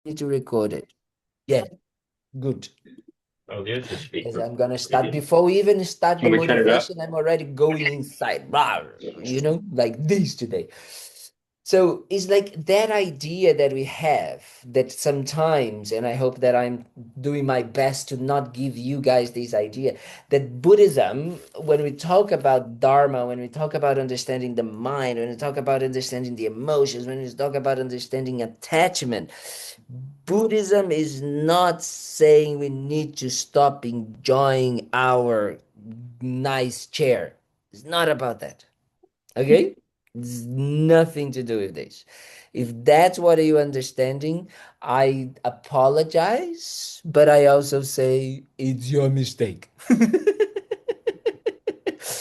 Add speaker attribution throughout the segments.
Speaker 1: Need to record it. Yeah, good.
Speaker 2: Oh, there's a
Speaker 1: Because
Speaker 2: speaker.
Speaker 1: I'm gonna start
Speaker 2: Maybe.
Speaker 1: before we even start the
Speaker 2: Can we turn it up?
Speaker 1: motivation. I'm already going inside, blah, like this today. So it's like that idea that we have that sometimes, and I hope that I'm doing my best to not give you guys this idea that Buddhism, when we talk about Dharma, when we talk about understanding the mind, when we talk about understanding the emotions, when we talk about understanding attachment, Buddhism is not saying we need to stop enjoying our nice chair. It's not about that. Okay? It's nothing to do with this. If that's what you understanding, I apologize, but I also say it's your mistake.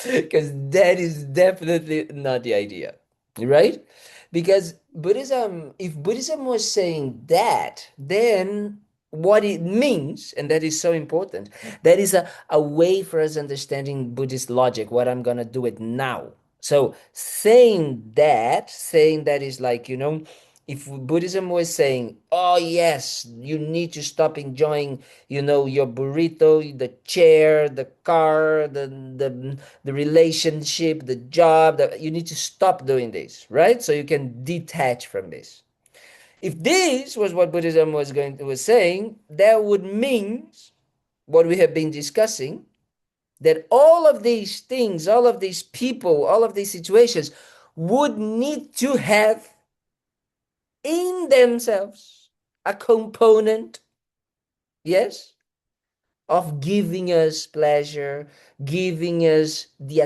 Speaker 1: Because that is definitely not the idea, right? Because Buddhism, if Buddhism was saying that, then what it means, and that is so important, that is a way for us understanding Buddhist logic, what I'm gonna do it now. So saying that is like, if Buddhism was saying, oh yes, you need to stop enjoying, your burrito, the chair, the car, the relationship, the job, that you need to stop doing this, right? So you can detach from this. If this was what Buddhism was saying, that would mean what we have been discussing, that all of these things, all of these people, all of these situations would need to have in themselves a component, yes, of giving us pleasure, giving us the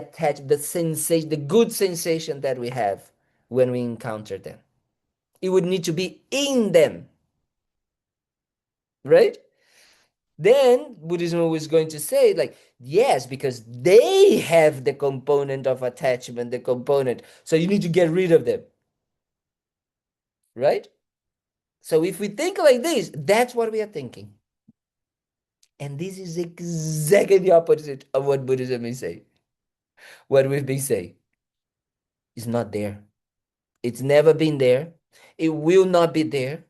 Speaker 1: sensation, the good sensation that we have when we encounter them. It would need to be in them, right? Then Buddhism was going to say, like, yes, because they have the component of attachment, the component. So you need to get rid of them, right? So if we think like this, that's what we are thinking. And this is exactly the opposite of what Buddhism is saying. What we've been saying is not there. It's never been there. It will not be there.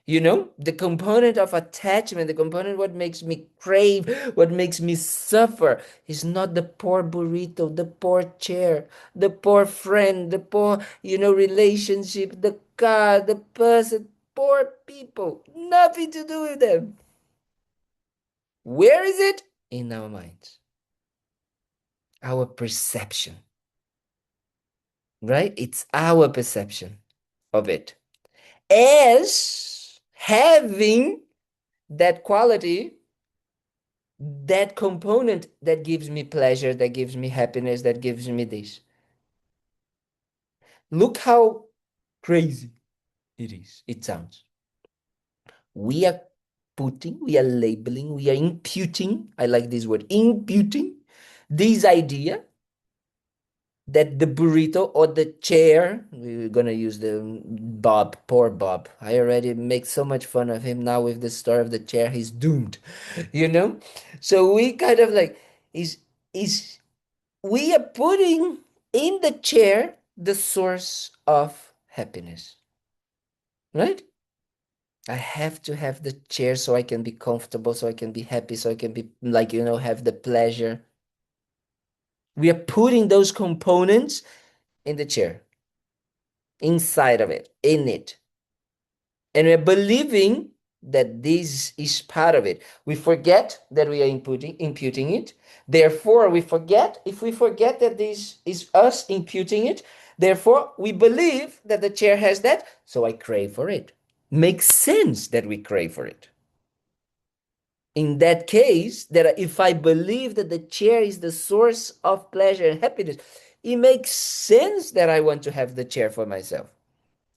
Speaker 1: The component of attachment, the component what makes me crave, what makes me suffer is not the poor burrito, the poor chair, the poor friend, the poor, relationship, the car, the person, poor people. Nothing to do with them. Where is it? In our minds, our perception, right? It's our perception of it as having that quality, that component that gives me pleasure, that gives me happiness, that gives me this. Look how crazy it sounds. We are we are labeling, we are imputing, I like this word, imputing this idea that the burrito or the chair, we're gonna use the Bob, poor Bob. I already make so much fun of him now with the story of the chair. He's doomed, you know. So we kind of like is we are putting in the chair the source of happiness, right? I have to have the chair so I can be comfortable, so I can be happy, so I can be like, have the pleasure. We are putting those components in the chair, inside of it, in it. And we're believing that this is part of it. We forget that we are imputing it. Therefore, if we forget that this is us imputing it, therefore, we believe that the chair has that, so I crave for it. Makes sense that we crave for it. In that case, that if I believe that the chair is the source of pleasure and happiness, it makes sense that I want to have the chair for myself.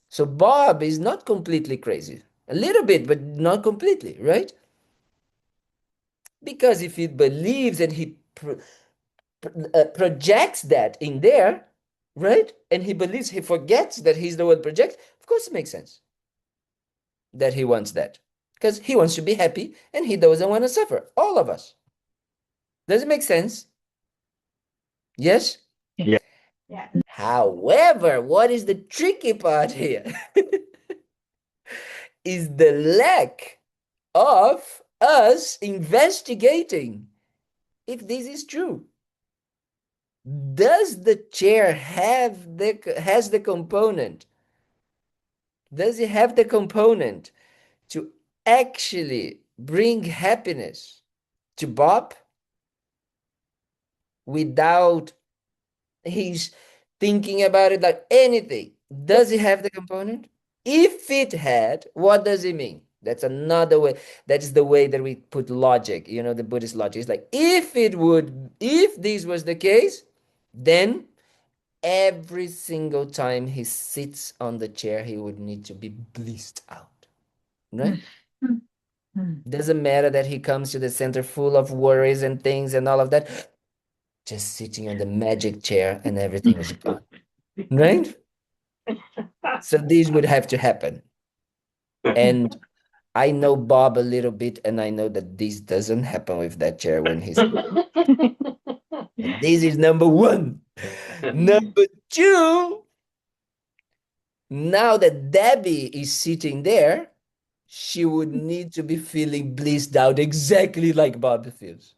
Speaker 1: So Bob is not completely crazy. A little bit, but not completely, right? Because if he believes and he projects that in there, right? And he believes, he forgets that he's the one projects, of course it makes sense that he wants that. Because he wants to be happy and he doesn't want to suffer. All of us. Does it make sense? Yes?
Speaker 2: Yeah.
Speaker 1: However, what is the tricky part here? is the lack of us investigating if this is true. Does the chair has the component? Does it have the component to actually bring happiness to Bob without he's thinking about it like anything? Does it have the component? If it had, what does it mean? That's another way. That's the way that we put logic, the Buddhist logic. It's like if this was the case, then every single time he sits on the chair, he would need to be blissed out, right? Doesn't matter that he comes to the center full of worries and things and all of that, just sitting on the magic chair and everything is gone, right? So this would have to happen. And I know Bob a little bit, and I know that this doesn't happen with that chair when he's. This is number one. Number two, now that Debbie is sitting there, she would need to be feeling blissed out exactly like Bob feels.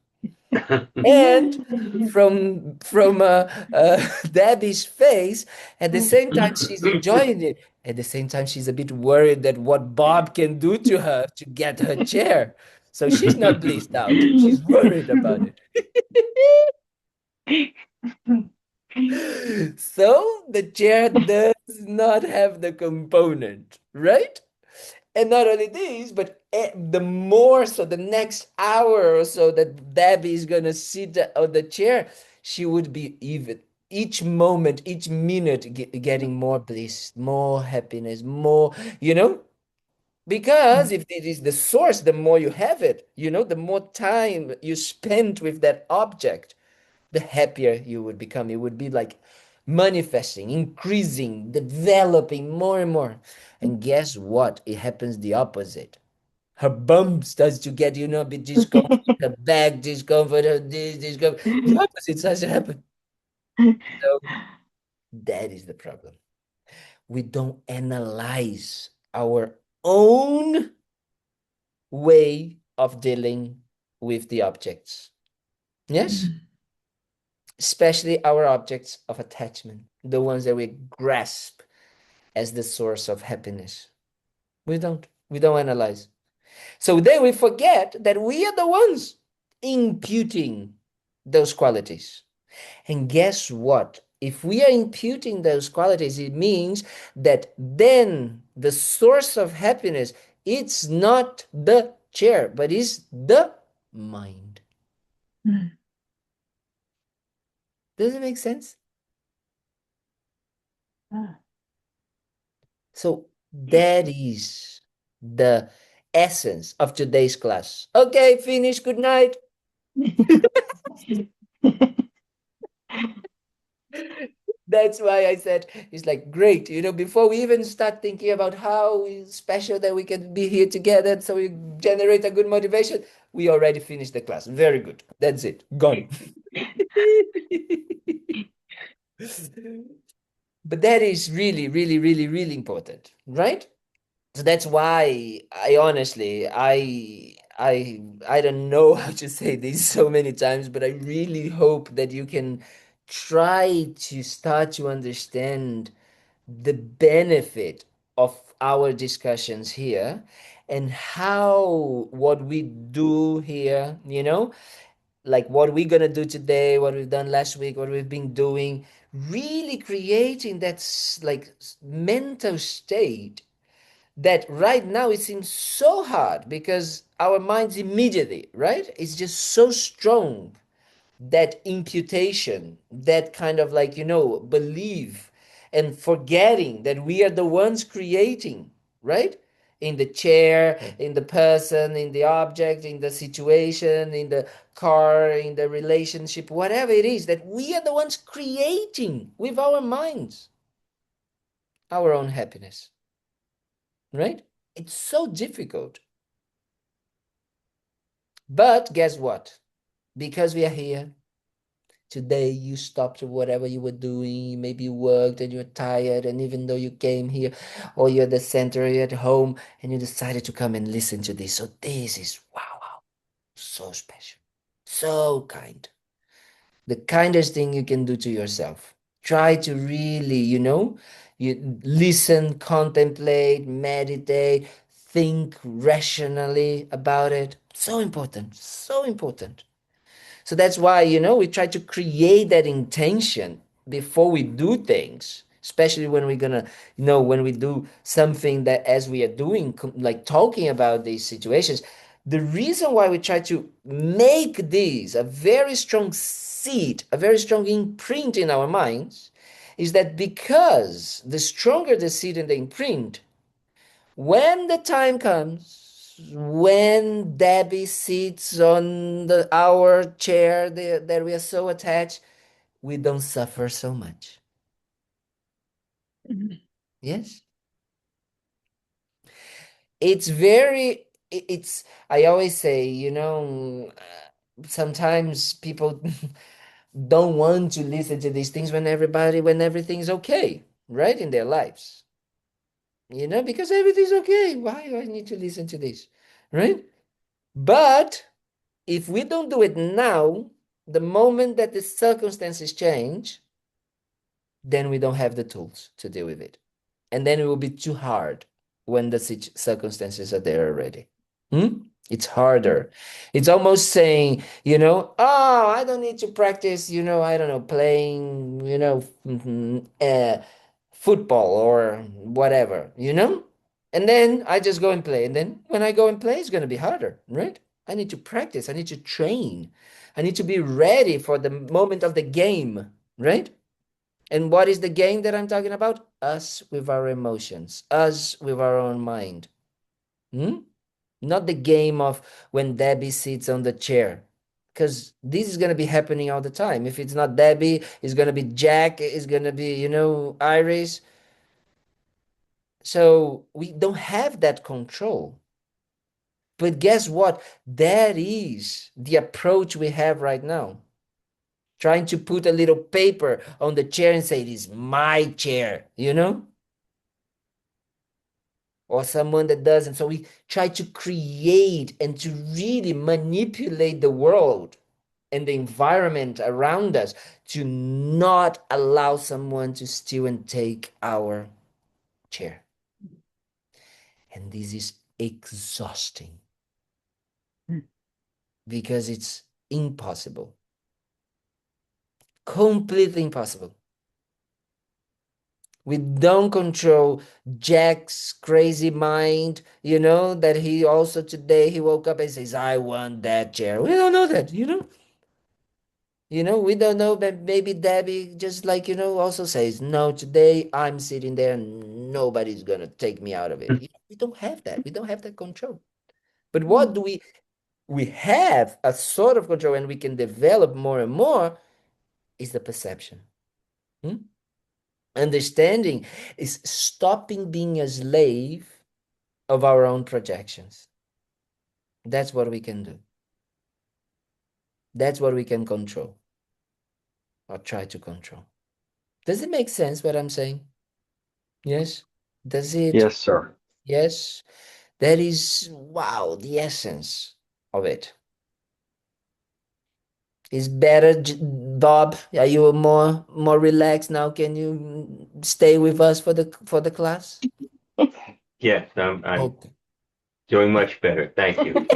Speaker 1: And from Debbie's face, at the same time she's enjoying it. At the same time, she's a bit worried that what Bob can do to her to get her chair. So she's not blissed out. She's worried about it. So the chair does not have the component, right? And not only this, but the more so the next hour or so that Debbie is gonna sit on the chair, she would be even each moment, each minute getting more bliss, more happiness, more, because if it is the source, the more you have it, the more time you spend with that object, the happier you would become. It would be like manifesting, increasing, developing more and more. And guess what? It happens the opposite. Her bum starts to get, a bit discomfort, her back discomfort, her this discomfort. The opposite starts to happen. So that is the problem. We don't analyze our own way of dealing with the objects. Yes? Especially our objects of attachment, the ones that we grasp as the source of happiness. We don't analyze. So then we forget that we are the ones imputing those qualities. And guess what? If we are imputing those qualities, it means that then the source of happiness, it's not the chair, but is the mind. Does it make sense? So that is the essence of today's class. Okay, finish. Good night. That's why I said it's like great, before we even start thinking about how special that we can be here together, so we generate a good motivation, we already finished the class. Very good. That's it. Gone. But that is really, really, really, really important, right? So that's why I honestly, I don't know how to say this so many times, but I really hope that you can try to start to understand the benefit of our discussions here and how what we do here, like what we're gonna do today, what we've done last week, what we've been doing, really creating that like mental state that right now it seems so hard because our minds immediately, right? It's just so strong, that imputation, that kind of like, belief and forgetting that we are the ones creating, right? In the chair, in the person, in the object, in the situation, in the car, in the relationship, whatever it is, that we are the ones creating with our minds our own happiness, right? It's so difficult. But guess what? Because we are here, Today you stopped whatever you were doing. Maybe you worked and you're tired, and even though you came here, or you're at the center, you're at home, and you decided to come and listen to this. So this is wow, wow, so special, so kind. The kindest thing you can do to yourself. Try to really, you listen, contemplate, meditate, think rationally about it. So important, so important. So that's why, we try to create that intention before we do things, especially when we're gonna, when we do something that as we are doing, like talking about these situations. The reason why we try to make these a very strong seed, a very strong imprint in our minds, is that because the stronger the seed and the imprint, when the time comes, when Debbie sits on our chair that we are so attached, we don't suffer so much. Yes? It's very, I always say, sometimes people don't want to listen to these things when everything's okay, right, in their lives. Because everything's okay. Why do I need to listen to this? Right? But if we don't do it now, the moment that the circumstances change, then we don't have the tools to deal with it. And then it will be too hard when the circumstances are there already. It's harder. It's almost saying, oh, I don't need to practice, I don't know, playing, football or whatever, And then I just go and play. And then when I go and play, it's going to be harder, right? I need to practice. I need to train. I need to be ready for the moment of the game, right? And what is the game that I'm talking about? Us with our emotions, us with our own mind. Hmm? Not the game of when Debbie sits on the chair. Because this is going to be happening all the time. If it's not Debbie, it's going to be Jack, it's going to be, Iris. So we don't have that control. But guess what? That is the approach we have right now. Trying to put a little paper on the chair and say, it is my chair, Or someone that doesn't. So we try to create and to really manipulate the world and the environment around us to not allow someone to steal and take our chair. And this is exhausting because it's impossible. Completely impossible. We don't control Jack's crazy mind, that he also today he woke up and says, I want that chair. We don't know that, we don't know, but maybe Debbie just like, also says, no, today I'm sitting there and nobody's gonna take me out of it. We don't have that. We don't have that control. But what do we have a sort of control and we can develop more and more is the perception. Hmm? Understanding is stopping being a slave of our own projections. That's what we can do. That's what we can control or try to control. Does it make sense what I'm saying? Yes? Does it?
Speaker 2: Yes, sir.
Speaker 1: Yes? That is, wow, the essence of it. Is better, Bob? Are you more relaxed now? Can you stay with us for the class?
Speaker 2: Yes, I'm
Speaker 1: Okay.
Speaker 2: doing much better. Thank you.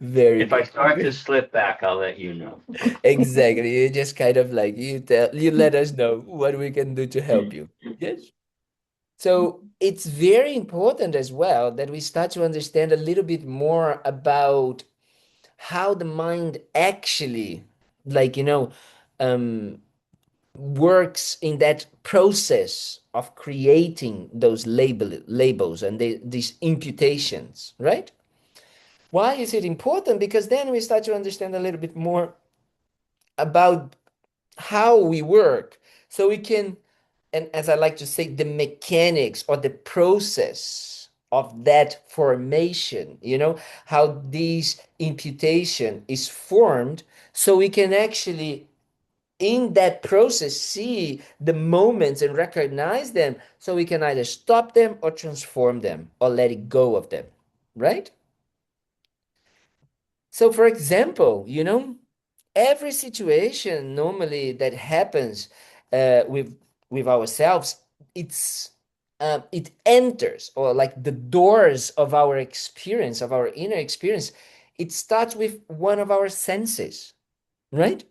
Speaker 1: Very
Speaker 2: If I
Speaker 1: good.
Speaker 2: start to slip back, I'll let you know.
Speaker 1: Exactly. You just kind of like you let us know what we can do to help you. Yes. So it's very important as well that we start to understand a little bit more about how the mind actually, like, um, works in that process of creating those labels and these imputations, right? Why is it important? Because then we start to understand a little bit more about how we work so we can, and as I like to say, the mechanics or the process of that formation, how this imputation is formed, so we can actually in that process see the moments and recognize them, so we can either stop them or transform them or let it go of them, right? So for example, every situation normally that happens with ourselves, it enters, or like the doors of our experience, of our inner experience, it starts with one of our senses, right?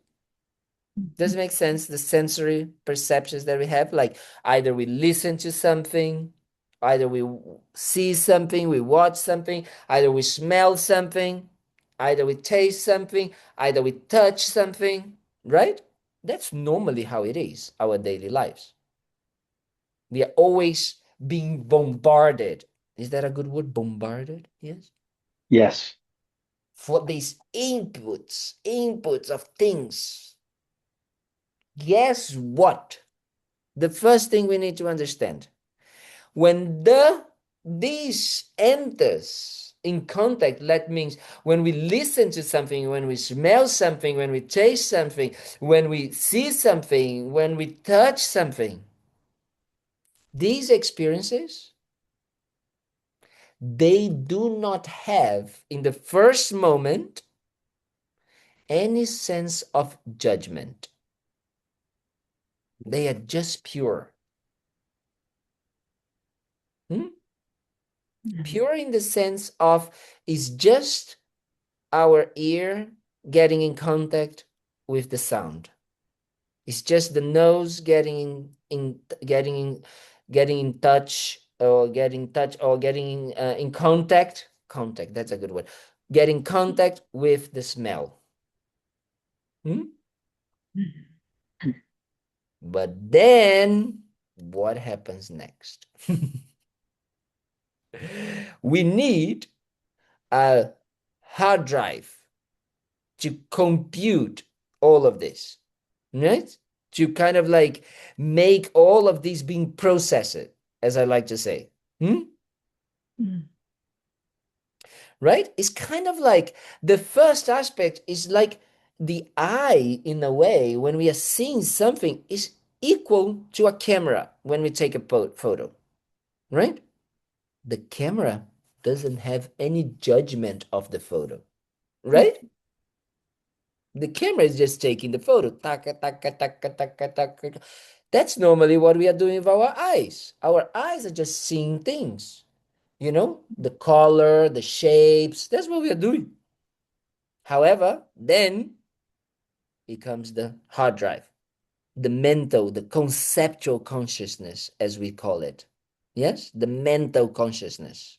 Speaker 1: Does it make sense? The sensory perceptions that we have, like either we listen to something, either we see something, we watch something, either we smell something, either we taste something, either we touch something, right? That's normally how it is, our daily lives. We are always being bombarded. Is that a good word? Bombarded? Yes.
Speaker 2: Yes.
Speaker 1: For these inputs of things. Guess what? The first thing we need to understand, when this enters in contact, that means when we listen to something, when we smell something, when we taste something, when we see something, when we touch something, these experiences, they do not have in the first moment any sense of judgment. They are just pure. Pure in the sense of is just our ear getting in contact with the sound. It's just the nose getting in touch, or getting in contact. Contact, that's a good word. Getting contact with the smell. But then what happens next? We need a hard drive to compute all of this, right? To kind of like make all of these being processed, as I like to say. Right? It's kind of like the first aspect is like the eye, in a way, when we are seeing something, is equal to a camera when we take a photo, right? The camera doesn't have any judgment of the photo, right? The camera is just taking the photo. Taka, taka, taka, taka, taka. That's normally what we are doing with our eyes. Our eyes are just seeing things, the color, the shapes. That's what we are doing. However, then it comes the hard drive, the mental, the conceptual consciousness, as we call it. Yes, the mental consciousness.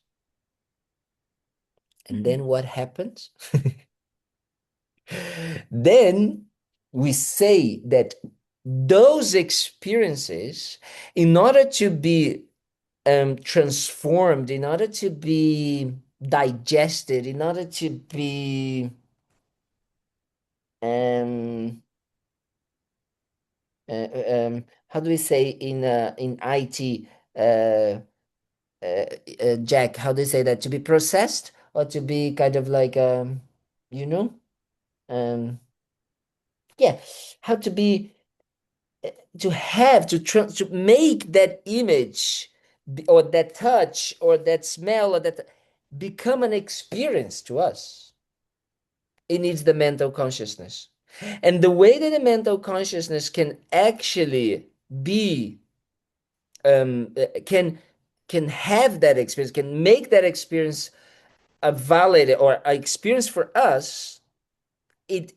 Speaker 1: And then what happens? Then we say that those experiences, in order to be transformed, in order to be digested, in order to be how do we say in IT, Jack? How do you say that? To be processed, or to be kind of like you know, um, yeah, how to be to make that image or that touch or that smell or that become an experience to us. It needs the mental consciousness. And the way that the mental consciousness can actually be can have that experience, can make that experience a valid or an experience for us, it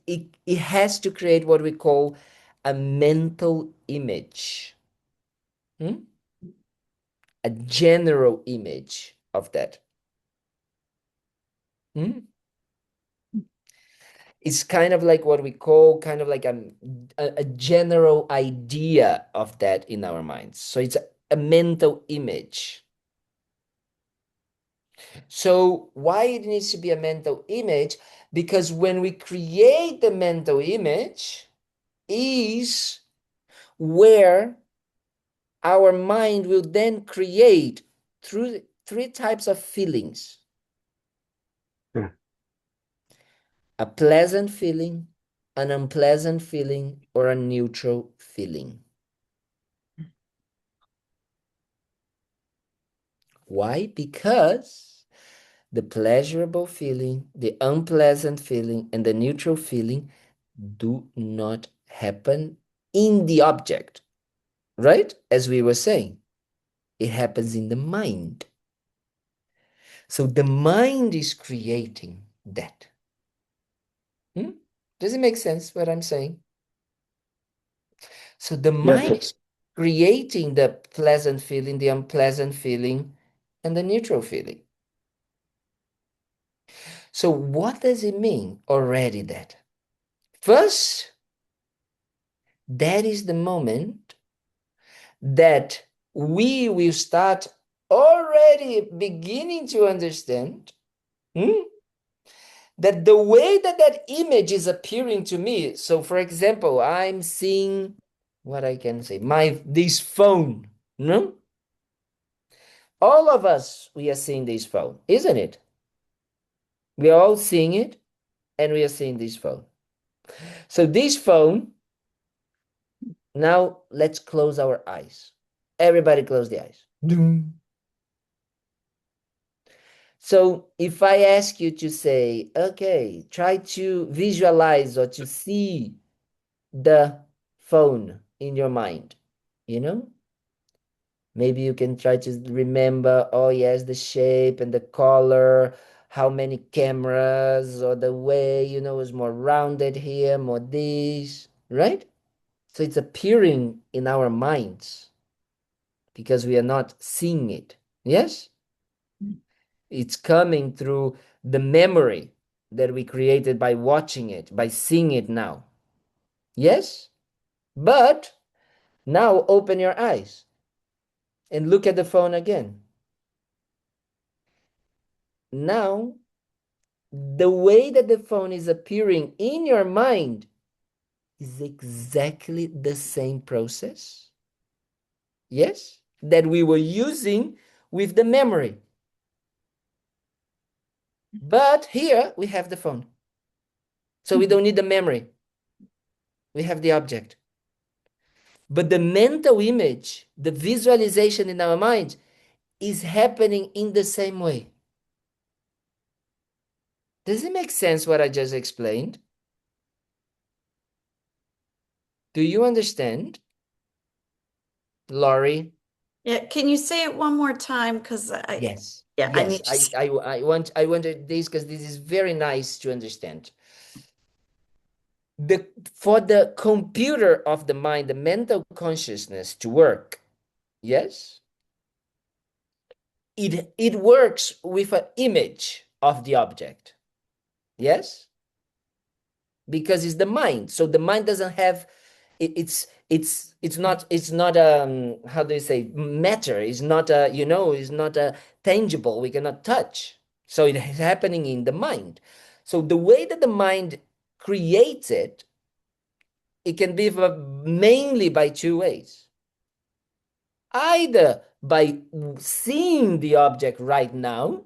Speaker 1: has to create what we call a mental image. A general image of that. It's kind of like what we call kind of like a general idea of that in our minds. So it's a mental image. So why it needs to be a mental image? Because when we create the mental image is where our mind will then create three types of feelings:
Speaker 2: Yeah.
Speaker 1: a pleasant feeling, an unpleasant feeling, or a neutral feeling. Why? Because the pleasurable feeling, the unpleasant feeling, and the neutral feeling do not happen in the object, right? As we were saying, it happens in the mind. So the mind is creating that. Does it make sense what I'm saying? So the mind
Speaker 2: Yes.
Speaker 1: is creating the pleasant feeling, the unpleasant feeling, and the neutral feeling. So what does it mean already that? First, that is the moment that we will start already beginning to understand that the way that that image is appearing to me. So, for example, I'm seeing what I can say, this phone. No, all of us we are seeing this phone, isn't it? We are all seeing it, and we are seeing this phone. So this phone. Now let's close our eyes. Everybody close the eyes. So if I ask you to say, okay, try to visualize or to see the phone in your mind, you know, maybe you can try to remember, oh yes, the shape and the color, how many cameras, or the way, is more rounded here, more this, right? So it's appearing in our minds because we are not seeing it. Yes? It's coming through the memory that we created by watching it, by seeing it now. Yes? But now open your eyes and look at the phone again. Now, the way that the phone is appearing in your mind is exactly the same process. Yes? That we were using with the memory. But here we have the phone. So we don't need the memory. We have the object. But the mental image, the visualization in our mind is happening in the same way. Does it make sense what I just explained? Do you understand, Laurie?
Speaker 3: Yeah, can you say it one more time? Because
Speaker 1: Yes.
Speaker 3: yeah, I need
Speaker 1: Yes,
Speaker 3: to.
Speaker 1: I wanted this because this is very nice to understand. For the computer of the mind, the mental consciousness to work, yes, it works with an image of the object. Yes? Because it's the mind. So the mind doesn't have it's not how do you say matter. It's not it's not a tangible. We cannot touch. So it is happening in the mind. So the way that the mind creates it, it can be mainly by two ways. Either by seeing the object right now,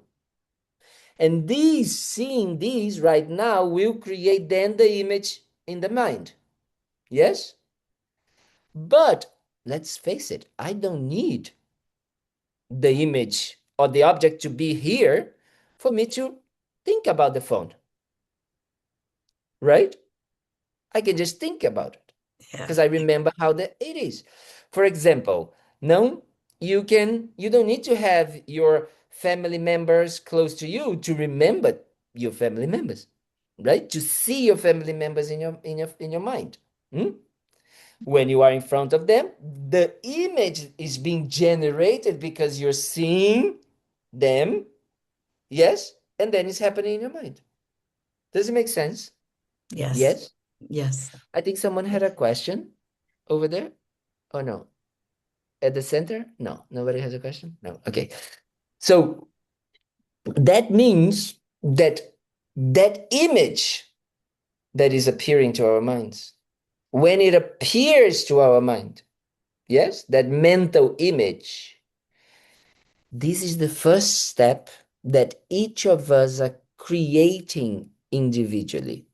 Speaker 1: and seeing these right now will create then the image in the mind. Yes? But let's face it, I don't need the image or the object to be here for me to think about the phone. Right? I can just think about it because I remember how it is. For example, no, you don't need to have your family members close to you to remember your family members, right? To see your family members in your mind. When you are in front of them, the image is being generated because you're seeing them, yes, and then it's happening in your mind. Does it make sense?
Speaker 3: Yes.
Speaker 1: Yes?
Speaker 3: Yes.
Speaker 1: I think someone had a question over there. Oh, no. At the center? No, nobody has a question? No. Okay. So that means that that image that is appearing to our minds, when it appears to our mind, yes, that mental image, This is the first step that each of us are creating individually.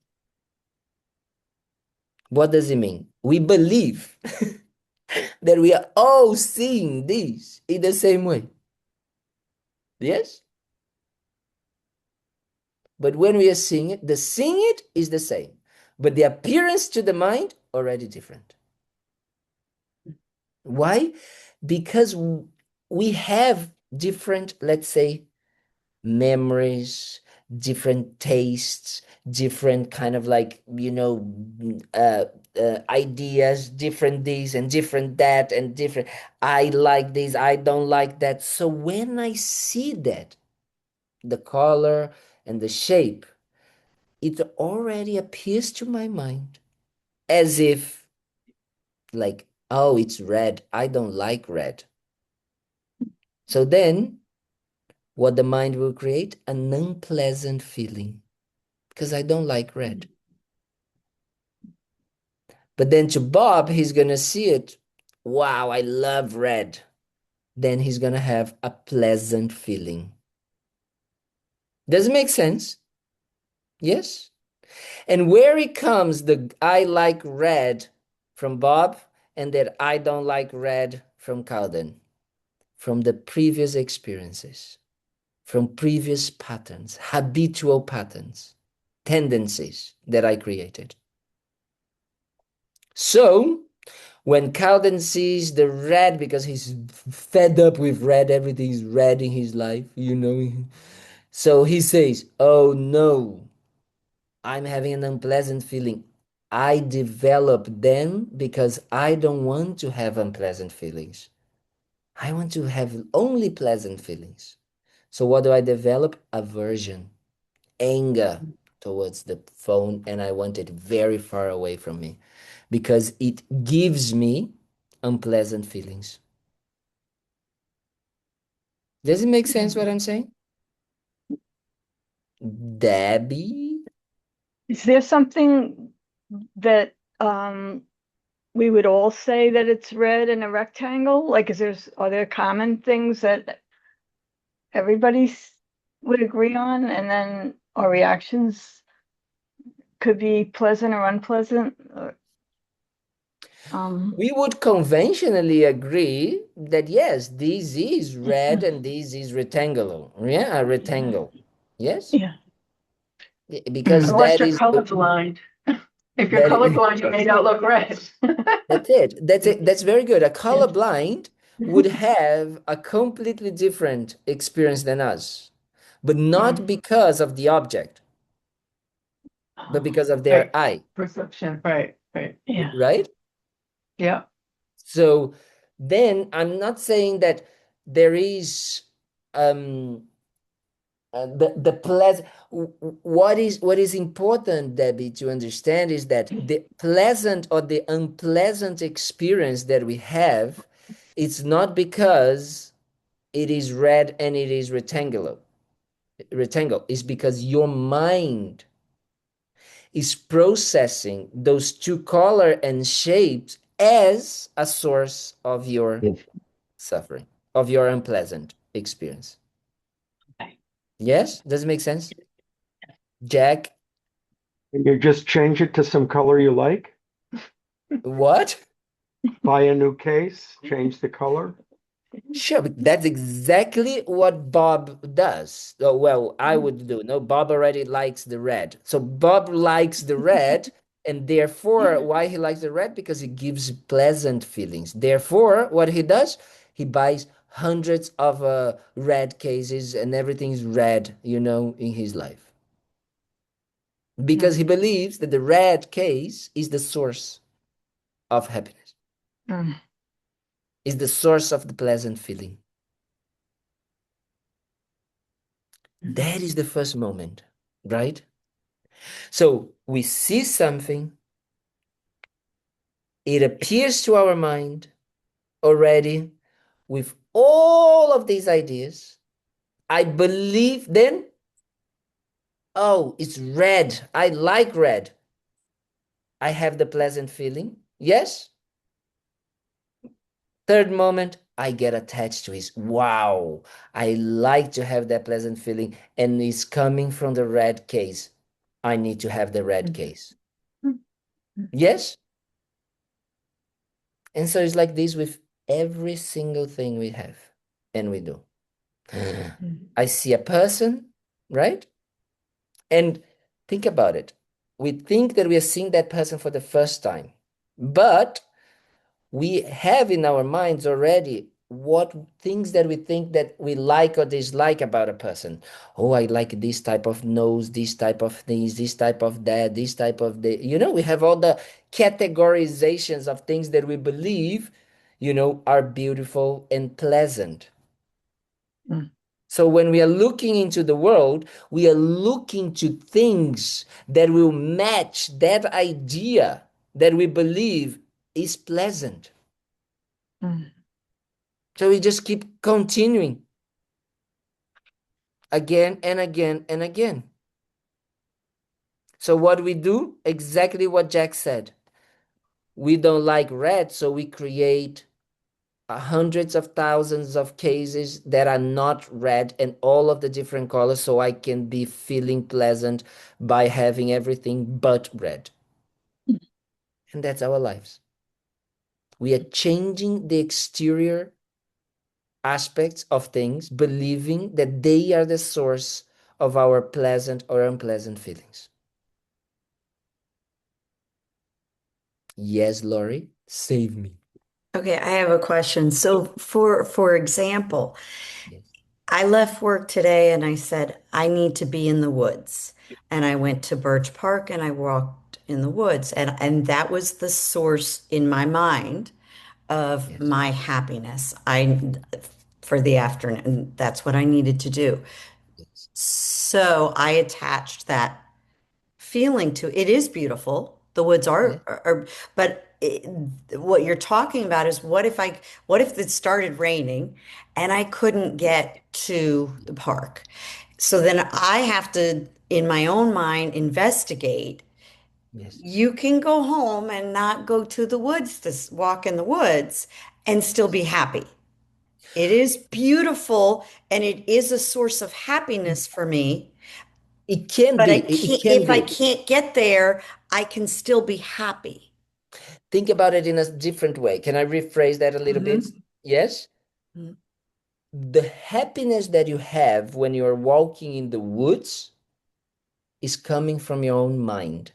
Speaker 1: What does it mean? We believe that we are all seeing this in the same way. Yes? But when we are seeing it, the seeing it is the same, but the appearance to the mind already different. Why? Because we have different, let's say, memories, different tastes, different kind of like, ideas, different this and different that and different. I like this, I don't like that. So when I see that, the color and the shape, it already appears to my mind as if, like, oh, it's red. I don't like red. So then what the mind will create? An unpleasant feeling because I don't like red. But then to Bob, he's going to see it. Wow, I love red. Then he's going to have a pleasant feeling. Does it make sense? Yes. And where it comes the I like red from Bob and that I don't like red from Kalden? From the previous experiences, from previous patterns, habitual patterns, tendencies that I created. So when Kalden sees the red, because he's fed up with red, everything's red in his life, So he says, oh no, I'm having an unpleasant feeling. I develop them because I don't want to have unpleasant feelings. I want to have only pleasant feelings. So what do I develop? Aversion, anger towards the phone, and I want it very far away from me because it gives me unpleasant feelings. Does it make sense what I'm saying? Debbie?
Speaker 2: Is there something that we would all say that it's red in a rectangle? Like, are there common things that everybody would agree on, and then our reactions could be pleasant or unpleasant?
Speaker 1: We would conventionally agree that yes, this is red and this is rectangular. Yeah, a rectangle. Yes?
Speaker 2: Yeah.
Speaker 1: Because
Speaker 2: Unless
Speaker 1: that
Speaker 2: you're
Speaker 1: is
Speaker 2: colorblind. If you're
Speaker 1: that
Speaker 2: colorblind, you may not look red.
Speaker 1: that's it. That's it. That's very good. A colorblind would have a completely different experience than us, but not because of the object, but because of their
Speaker 2: Right.
Speaker 1: eye,
Speaker 2: Perception. Right. Right. Yeah.
Speaker 1: right?
Speaker 2: Yeah.
Speaker 1: So then I'm not saying that there is um the pleasant. What is important, Debbie, to understand is that the pleasant or the unpleasant experience that we have, it's not because it is red and it is rectangle is because your mind is processing those two color and shapes as a source of your suffering, of your unpleasant experience. Yes, does it make sense, Jack?
Speaker 4: And you just change it to some color you like,
Speaker 1: What?
Speaker 4: buy a new case, change the color.
Speaker 1: Sure, but that's exactly what Bob does. Oh, well, I would do. No, Bob already likes the red. So Bob likes the red, and therefore, why he likes the red? Because it gives pleasant feelings. Therefore, what he does, he buys hundreds of red cases, and everything's red, in his life. Because he believes that the red case is the source of happiness, is the source of the pleasant feeling. That is the first moment, right? So we see something, it appears to our mind already with all of these ideas. I believe then, oh, it's red. I like red. I have the pleasant feeling. Yes? Third moment, I get attached to is, wow, I like to have that pleasant feeling, and it's coming from the red case. I need to have the red case. Yes? And so it's like this with every single thing we have and we do. I see a person, right? And think about it. We think that we are seeing that person for the first time, but we have in our minds already what things that we think that we like or dislike about a person. Oh, I like this type of nose, this type of things, this type of that, this type of the, we have all the categorizations of things that we believe, are beautiful and pleasant.
Speaker 2: Mm.
Speaker 1: So when we are looking into the world, we are looking to things that will match that idea that we believe is pleasant.
Speaker 2: Mm.
Speaker 1: So we just keep continuing again and again and again. So what we do, exactly what Jack said. We don't like red, so we create hundreds of thousands of cases that are not red and all of the different colors, so I can be feeling pleasant by having everything but red. And that's our lives. We are changing the exterior aspects of things, believing that they are the source of our pleasant or unpleasant feelings. Yes, Lori, save me.
Speaker 3: Okay, I have a question. So for example,
Speaker 1: Yes.
Speaker 3: I left work today and I said, I need to be in the woods. And I went to Birch Park and I walked in the woods. And that was the source in my mind of
Speaker 1: Yes.
Speaker 3: my happiness. For the afternoon, that's what I needed to do.
Speaker 1: Yes.
Speaker 3: So I attached that feeling to it. Is beautiful. The woods
Speaker 1: Yes.
Speaker 3: are but what you're talking about is what if it started raining and I couldn't get to the park? So then I have to, in my own mind, investigate.
Speaker 1: Yes.
Speaker 3: You can go home and not go to the woods to walk in the woods and still be happy. It is beautiful and it is a source of happiness for me.
Speaker 1: It can
Speaker 3: But
Speaker 1: be. It can
Speaker 3: if I
Speaker 1: be.
Speaker 3: can't get there, I can still be happy.
Speaker 1: Think about it in a different way. Can I rephrase that a little bit?
Speaker 3: Mhm.
Speaker 1: Yes.
Speaker 3: Mhm.
Speaker 1: The happiness that you have when you're walking in the woods is coming from your own mind.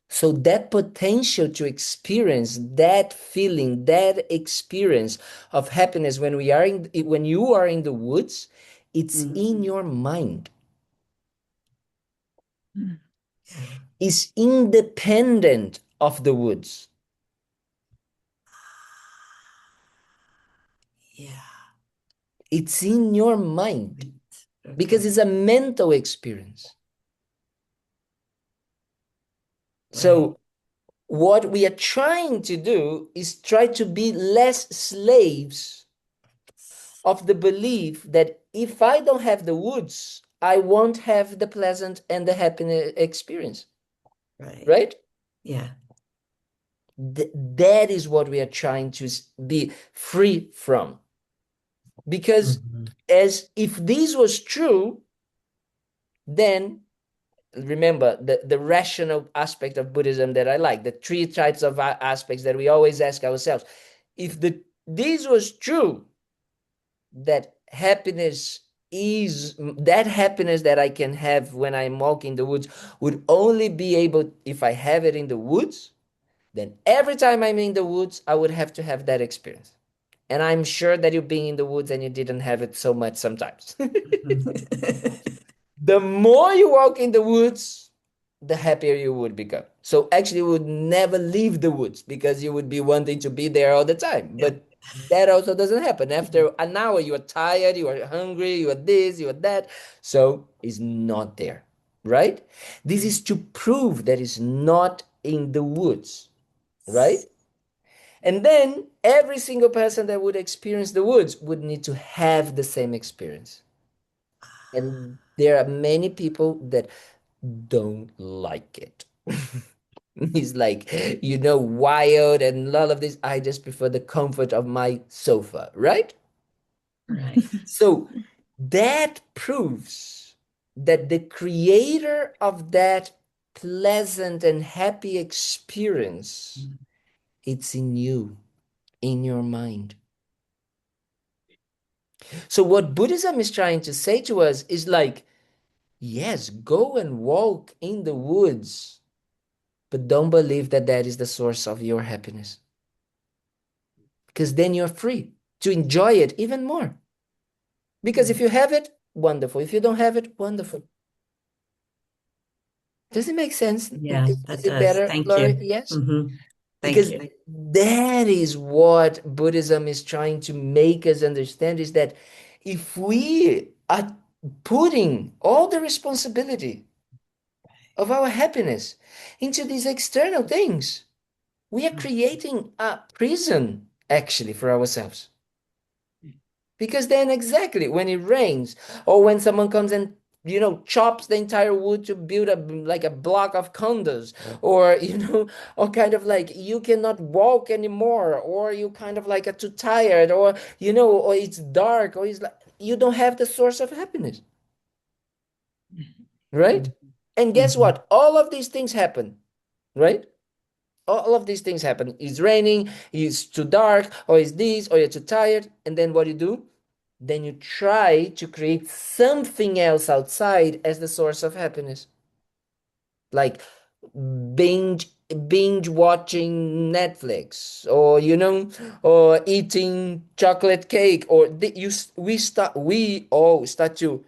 Speaker 1: So that potential to experience that feeling, that experience of happiness when you are in the woods, it's
Speaker 3: Mhm.
Speaker 1: in your mind.
Speaker 2: Mm.
Speaker 3: Yeah.
Speaker 1: It's independent of the woods.
Speaker 3: Yeah.
Speaker 1: It's in your mind because
Speaker 3: Okay.
Speaker 1: it's a mental experience.
Speaker 3: Right.
Speaker 1: So what we are trying to do is try to be less slaves of the belief that if I don't have the woods, I won't have the pleasant and the happy experience,
Speaker 3: Right.
Speaker 1: right?
Speaker 3: Yeah.
Speaker 1: That is what we are trying to be free from. Because
Speaker 3: Mhm.
Speaker 1: as if this was true, then remember the rational aspect of Buddhism that I like, the three types of aspects that we always ask ourselves. If this was true, that happiness is that happiness that I can have when I'm walking in the woods would only be able if I have it in the woods, then every time I'm in the woods, I would have to have that experience. And I'm sure that you've been in the woods and you didn't have it so much sometimes. The more you walk in the woods, the happier you would become. So actually, you would never leave the woods because you would be wanting to be there all the time.
Speaker 3: Yeah.
Speaker 1: But that also doesn't happen. After an hour, you are tired, you are hungry, you are this, you are that. So it's not there, right? This is to prove that it's not in the woods, right? And then every single person that would experience the woods would need to have the same experience. And there are many people that don't like it. He's like, wild and all of this. I just prefer the comfort of my sofa, right?
Speaker 3: Right.
Speaker 1: So that proves that the creator of that pleasant and happy experience, it's in you, in your mind. So what Buddhism is trying to say to us is like, yes, go and walk in the woods, but don't believe that that is the source of your happiness. Because then you're free to enjoy it even more. Because if you have it, wonderful. If you don't have it, wonderful. Does it make sense?
Speaker 3: Yeah,
Speaker 1: Is
Speaker 3: that
Speaker 1: it
Speaker 3: does.
Speaker 1: better,
Speaker 3: Thank
Speaker 1: Laurie?
Speaker 3: you.
Speaker 1: Yes?
Speaker 3: Thank
Speaker 1: Because
Speaker 3: you.
Speaker 1: that is what Buddhism is trying to make us understand is that if we are putting all the responsibility of our happiness into these external things, we are creating a prison actually for ourselves. Because then exactly when it rains or when someone comes and chops the entire wood to build a block of condos or or kind of like you cannot walk anymore or you kind of like are too tired or or it's dark or it's like you don't have the source of happiness, right? And guess
Speaker 3: Mhm.
Speaker 1: what, all of these things happen, right? All of these things happen. It's raining, it's too dark, or it's this, or you're too tired. And then what do you do? Then you try to create something else outside as the source of happiness. Like binge watching Netflix, or or eating chocolate cake, or we all start to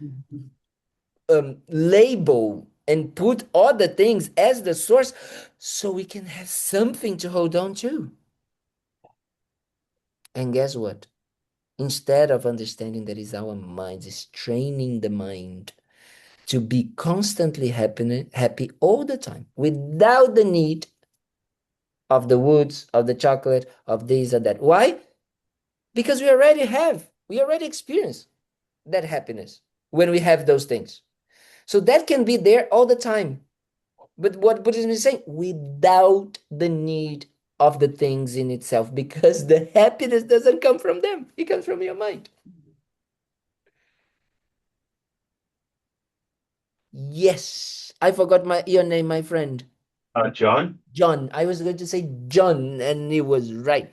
Speaker 1: label and put other things as the source so we can have something to hold on to. And guess what? Instead of understanding that is our minds, is training the mind to be constantly happy all the time without the need of the woods, of the chocolate, of this or that. Why? Because we already experience that happiness when we have those things. So that can be there all the time. But what Buddhism is saying, without the need of the things in itself, because the happiness doesn't come from them, it comes from your mind. Yes, I forgot your name, my friend.
Speaker 4: John?
Speaker 1: John. I was going to say John, and he was right.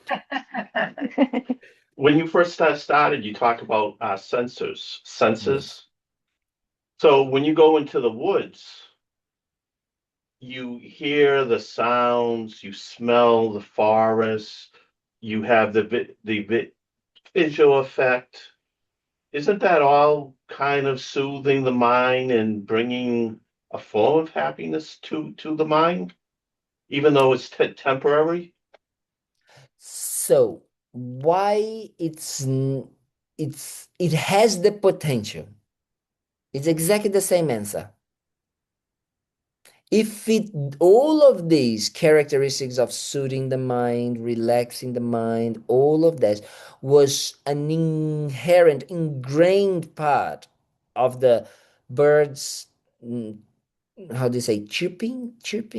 Speaker 5: When you first started, you talked about
Speaker 1: Yes.
Speaker 5: senses. So when you go into the woods, you hear the sounds, you smell the forest, you have the visual effect. Isn't that all kind of soothing the mind and bringing a form of happiness to the mind, even though it's temporary?
Speaker 1: So why it has the potential. It's exactly the same answer. If it all of these characteristics of soothing the mind, relaxing the mind, all of that was an inherent, ingrained part of the birds, how do you say, chirping?
Speaker 2: Chirp,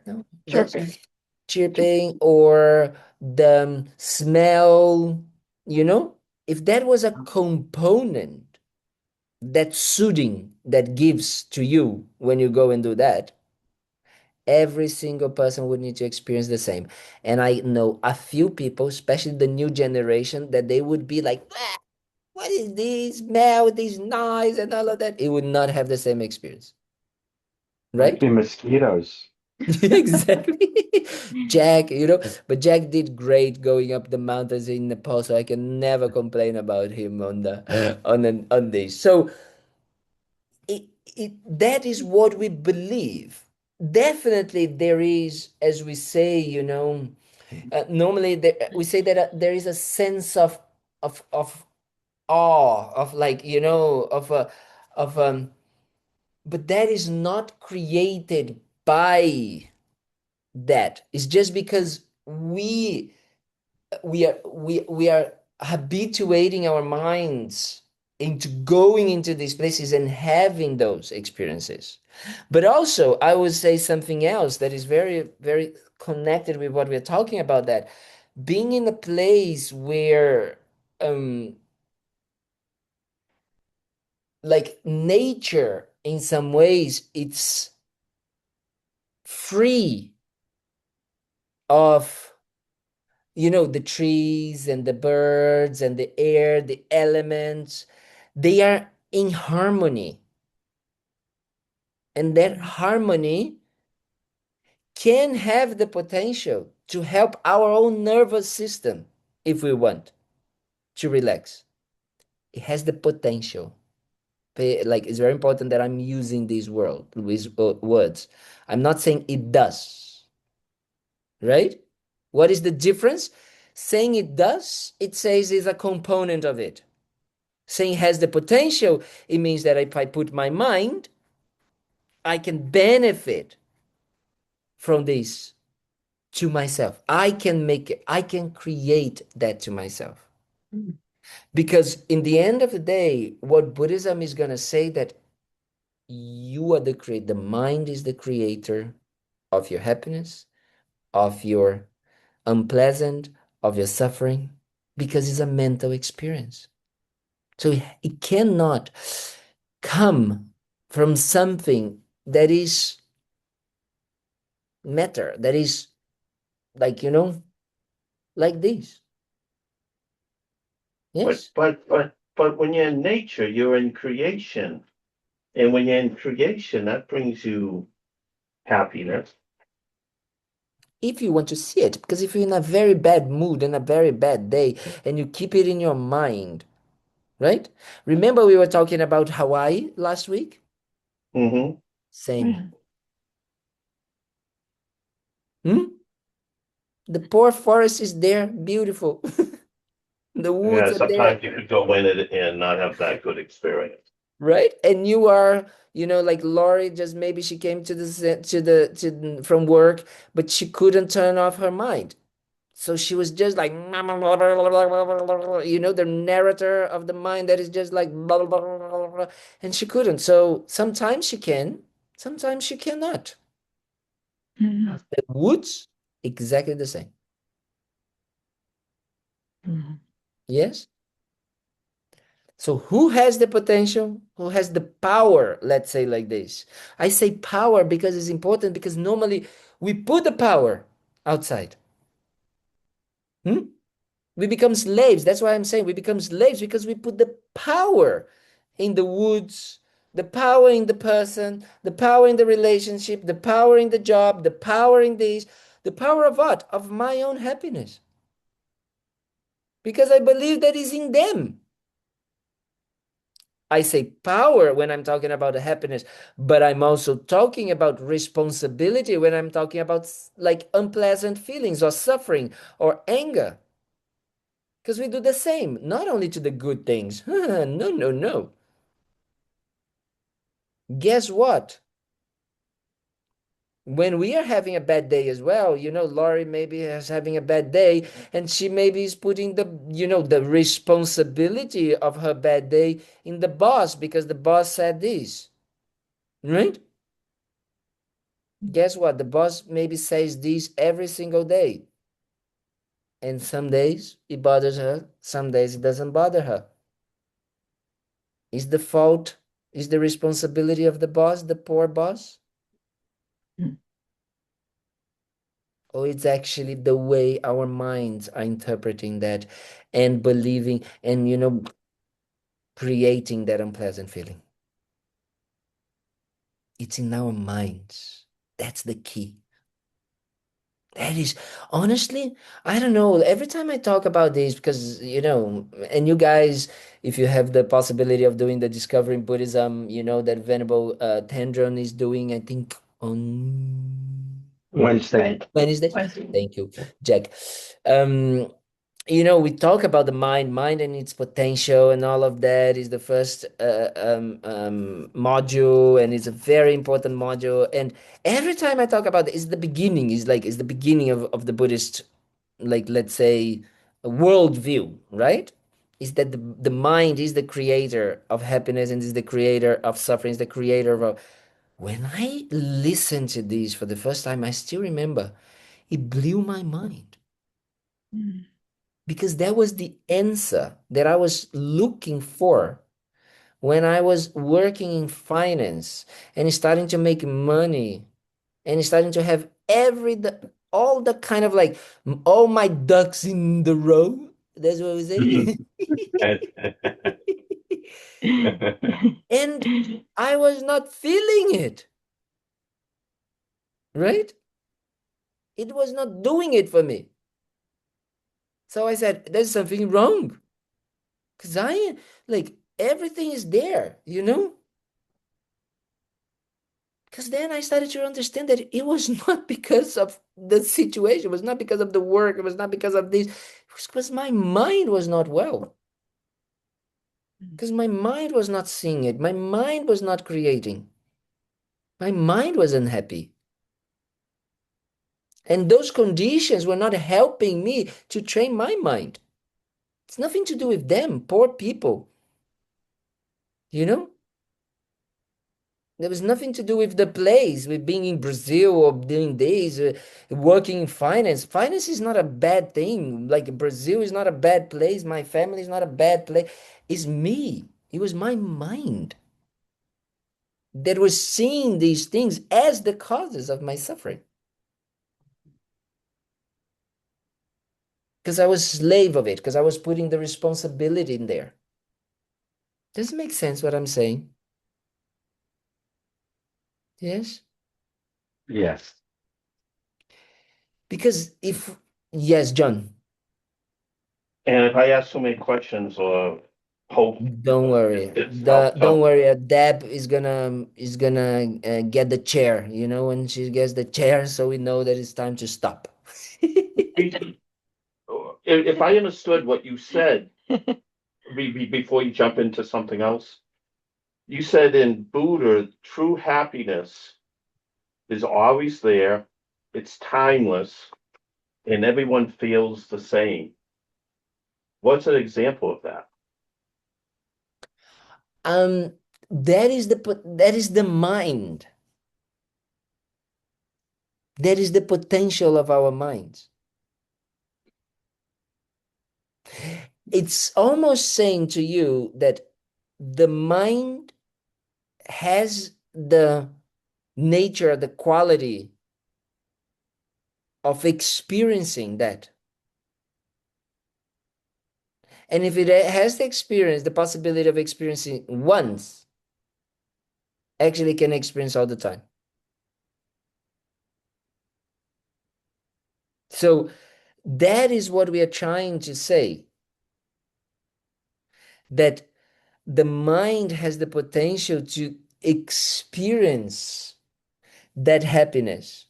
Speaker 1: No, yes,
Speaker 2: chirping.
Speaker 1: chirping, or the smell, if that was a component, that soothing that gives to you when you go and do that, every single person would need to experience the same. And I know a few people, especially the new generation, that they would be like, "Ah, what is this smell, this noise, and all of that?" It would not have the same experience,
Speaker 4: Might
Speaker 1: right?
Speaker 4: be mosquitoes.
Speaker 1: Exactly. Jack, but Jack did great going up the mountains in Nepal, so I can never complain about him on this. So it, that is what we believe. Definitely, there is, as we say, normally we say that there is a sense of awe, of like of but that is not created by that. It's just because we are habituating our minds into going into these places and having those experiences. But also, I would say something else that is very, very connected with what we're talking about, that being in a place where like nature in some ways it's free of the trees and the birds and the air, the elements, they are in harmony. And that harmony can have the potential to help our own nervous system if we want to relax. It has the potential. Like, it's very important that I'm using these words. I'm not saying it does, right? What is the difference? Saying it does, it says is a component of it. Saying has the potential, it means that if I put my mind, I can benefit from this to myself. I can make it, I can create that to myself. Because in the end of the day, what Buddhism is going to say that you are the creator, the mind is the creator of your happiness, of your unpleasant, of your suffering, because it's a mental experience. So it cannot come from something that is matter, that is like, like this. Yes.
Speaker 5: But when you're in nature, you're in creation. And when you're in creation, that brings you happiness.
Speaker 1: If you want to see it, because if you're in a very bad mood and a very bad day and you keep it in your mind, right? Remember we were talking about Hawaii last week?
Speaker 5: Mm-hmm.
Speaker 1: Same. Hmm? The poor forest is there, beautiful. The woods
Speaker 5: Yeah,
Speaker 1: are there,
Speaker 5: sometimes you could go in it and not have that good experience.
Speaker 1: right? And you are, like Lori, just maybe she came from work, but she couldn't turn off her mind. So she was just like, the narrator of the mind that is just like, and she couldn't. So sometimes she can, sometimes she cannot.
Speaker 2: Mhm.
Speaker 1: The woods, exactly the same.
Speaker 2: Mhm.
Speaker 1: Yes. So who has the potential? Who has the power? Let's say like this. I say power because it's important, because normally we put the power outside. Hmm? We become slaves. That's why I'm saying we become slaves, because we put the power in the woods, the power in the person, the power in the relationship, the power in the job, the power in this, the power of what? Of my own happiness. Because I believe that is in them. I say power when I'm talking about the happiness, but I'm also talking about responsibility when I'm talking about like unpleasant feelings or suffering or anger. Because we do the same, not only to the good things. No, no, no. Guess what? When we are having a bad day as well, Laurie maybe is having a bad day, and she maybe is putting the responsibility of her bad day in the boss, because the boss said this, right? Guess what? The boss maybe says this every single day. And some days it bothers her, some days it doesn't bother her. Is the fault, is the responsibility of the boss, the poor boss?
Speaker 2: Mhm.
Speaker 1: Or it's actually the way our minds are interpreting that and believing and, creating that unpleasant feeling? It's in our minds. That's the key. That is, honestly, I don't know. Every time I talk about this, because, and you guys, if you have the possibility of doing the Discovering Buddhism, that Venerable Tendron is doing, I think, on
Speaker 4: Wednesday.
Speaker 2: Right.
Speaker 1: Wednesday.
Speaker 2: Wednesday.
Speaker 1: Thank you, Jack. Um, we talk about the mind and its potential, and all of that is the first module, and it's a very important module. And every time I talk about it, it's the beginning, it's the beginning of the Buddhist, like, let's say, a worldview, right? is that the mind is the creator of happiness and is the creator of suffering, is the creator of. When I listened to this for the first time, I still remember it blew my mind
Speaker 2: Mm.
Speaker 1: because that was the answer that I was looking for when I was working in finance and starting to make money and starting to have all the kind of like all my ducks in the row. That's what we say. And I was not feeling it, right? It was not doing it for me. So I said, there's something wrong. Because I like everything is there, you know? Because then I started to understand that it was not because of the situation, it was not because of the work, it was not because of this, it was because my mind was not well. Because my mind was not seeing it, my mind was not creating, my mind was unhappy. And those conditions were not helping me to train my mind. It's nothing to do with them, poor people, you know? There was nothing to do with the place, with being in Brazil or doing this, working in finance. Finance is not a bad thing. Like Brazil is not a bad place. My family is not a bad place. It's me. It was my mind that was seeing these things as the causes of my suffering. Because I was slave of it, because I was putting the responsibility in there. Does it make sense what I'm saying? Yes?
Speaker 4: Yes.
Speaker 1: Because yes, John.
Speaker 5: And if I ask so many questions or hope
Speaker 1: Don't worry.
Speaker 5: it's help,
Speaker 1: Don't
Speaker 5: help.
Speaker 1: worry. Deb is gonna get the chair. You know, when she gets the chair, so we know that it's time to stop.
Speaker 5: If I understood what you said before you jump into something else, you said in Buddha, true happiness is always there, it's timeless, and everyone feels the same. What's an example of that?
Speaker 1: Um, that is the mind. That is the potential of our minds. It's almost saying to you that the mind has the nature, the quality of experiencing that. And if it has the experience, the possibility of experiencing once, actually can experience all the time. So that is what we are trying to say, that the mind has the potential to experience that happiness,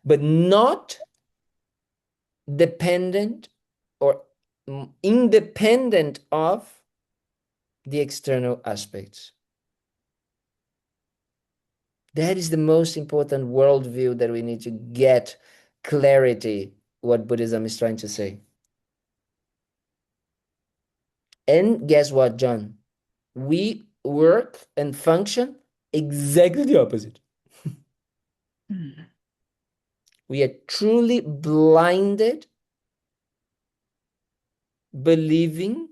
Speaker 1: but not dependent or independent of the external aspects. That is the most important worldview that we need to get clarity what Buddhism is trying to say. And guess what, John? We work and function exactly the opposite.
Speaker 2: Mm.
Speaker 1: We are truly blinded, believing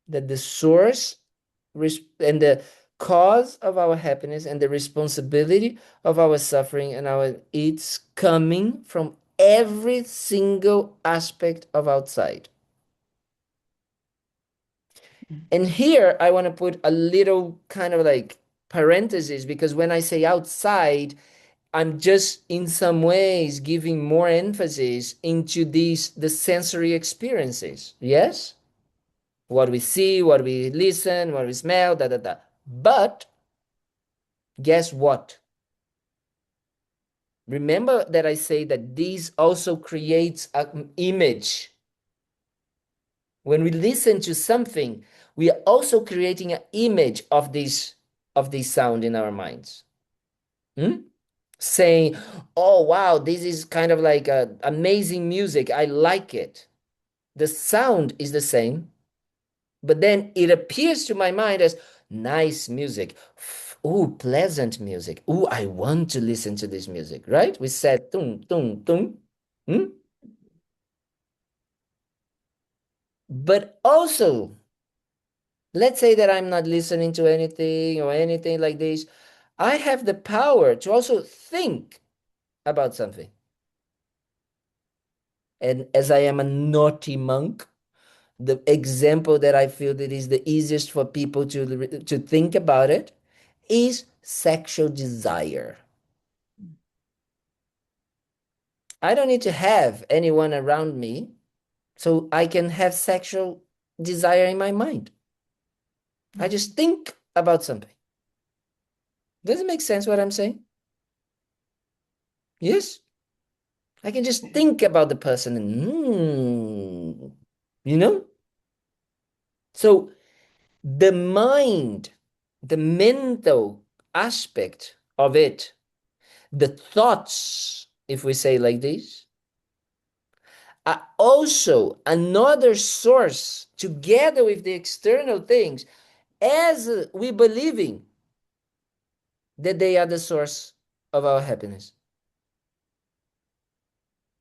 Speaker 1: that the source and the cause of our happiness and the responsibility of our suffering and it's coming from every single aspect of outside. And here I want to put a little kind of like parenthesis, because when I say outside, I'm just in some ways giving more emphasis into the sensory experiences. Yes? What we see, what we listen, what we smell, da da da. But guess what? Remember that I say that this also creates an image. When we listen to something, we are also creating an image of this sound in our minds. Saying, oh wow, this is kind of like amazing music. I like it. The sound is the same, but then it appears to my mind as nice music. Ooh, pleasant music. Ooh, I want to listen to this music, right? We said tung, tung, tung. Hmm? But also, let's say that I'm not listening to anything or anything like this. I have the power to also think about something. And as I am a naughty monk, the example that I feel that is the easiest for people to think about it is sexual desire. I don't need to have anyone around me so I can have sexual desire in my mind. I just think about something. Does it make sense what I'm saying? Yes? I can just think about the person and, you know? So the mind, the mental aspect of it, the thoughts, if we say like this, are also another source together with the external things as we believing that they are the source of our happiness.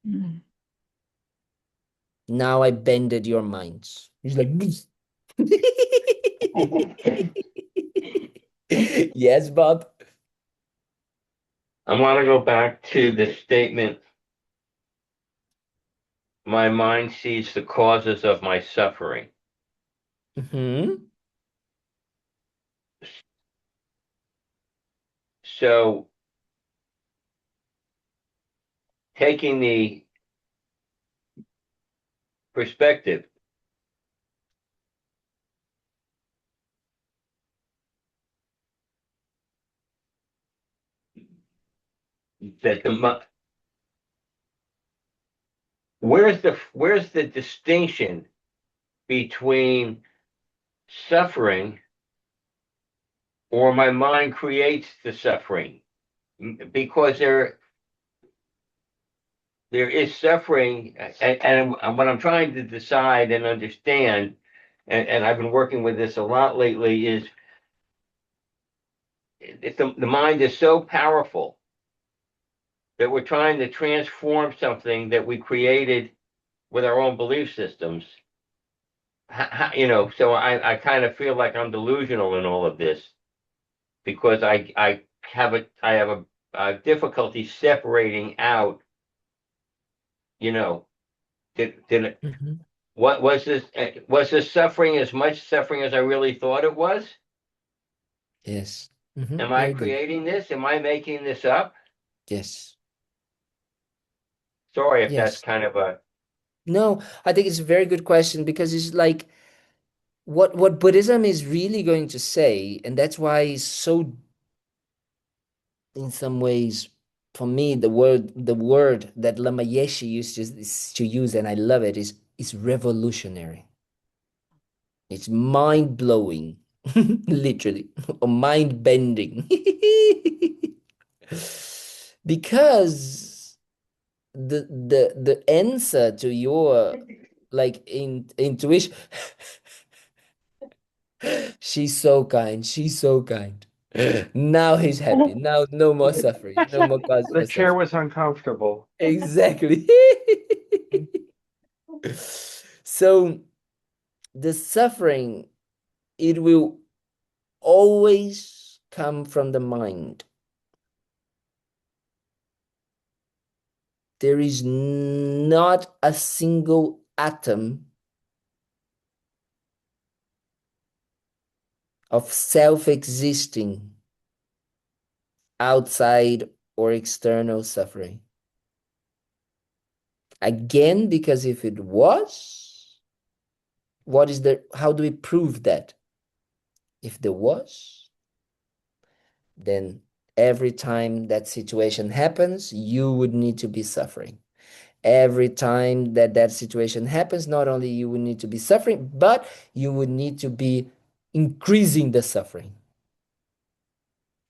Speaker 2: Mm.
Speaker 1: Now I bended your minds. It's like, yes, Bob.
Speaker 6: I want to go back to the statement, my mind sees the causes of my suffering.
Speaker 1: Mm-hmm.
Speaker 6: So, taking the perspective that where's the distinction between suffering or my mind creates the suffering? Because there is suffering, and what I'm trying to decide and understand, and I've been working with this a lot lately, is if the mind is so powerful that we're trying to transform something that we created with our own belief systems. So I kind of feel like I'm delusional in all of this because I have a difficulty separating out, you know, did
Speaker 1: Mm-hmm.
Speaker 6: what was this suffering as much suffering as I really thought it was?
Speaker 1: Yes. Mm-hmm.
Speaker 6: Am I
Speaker 1: Very good.
Speaker 6: creating this? Am I making this up?
Speaker 1: Yes.
Speaker 6: Sorry if that's
Speaker 1: Yes.
Speaker 6: kind of a
Speaker 1: No, I think it's a very good question because it's like what Buddhism is really going to say, and that's why it's so, in some ways, for me, the word that Lama Yeshe used to use, and I love it, is revolutionary. It's mind blowing, literally, or mind bending, because the answer to your like intuition. She's so kind. She's so kind. Now he's happy. Now no more suffering. No more cause
Speaker 4: The
Speaker 1: for
Speaker 4: chair
Speaker 1: suffering.
Speaker 4: was uncomfortable.
Speaker 1: Exactly. So the suffering, it will always come from the mind. There is not a single atom of self-existing outside or external suffering. Again, because if it was, how do we prove that? If there was, then every time that situation happens, you would need to be suffering. Every time that situation happens, not only you would need to be suffering, but you would need to be increasing the suffering.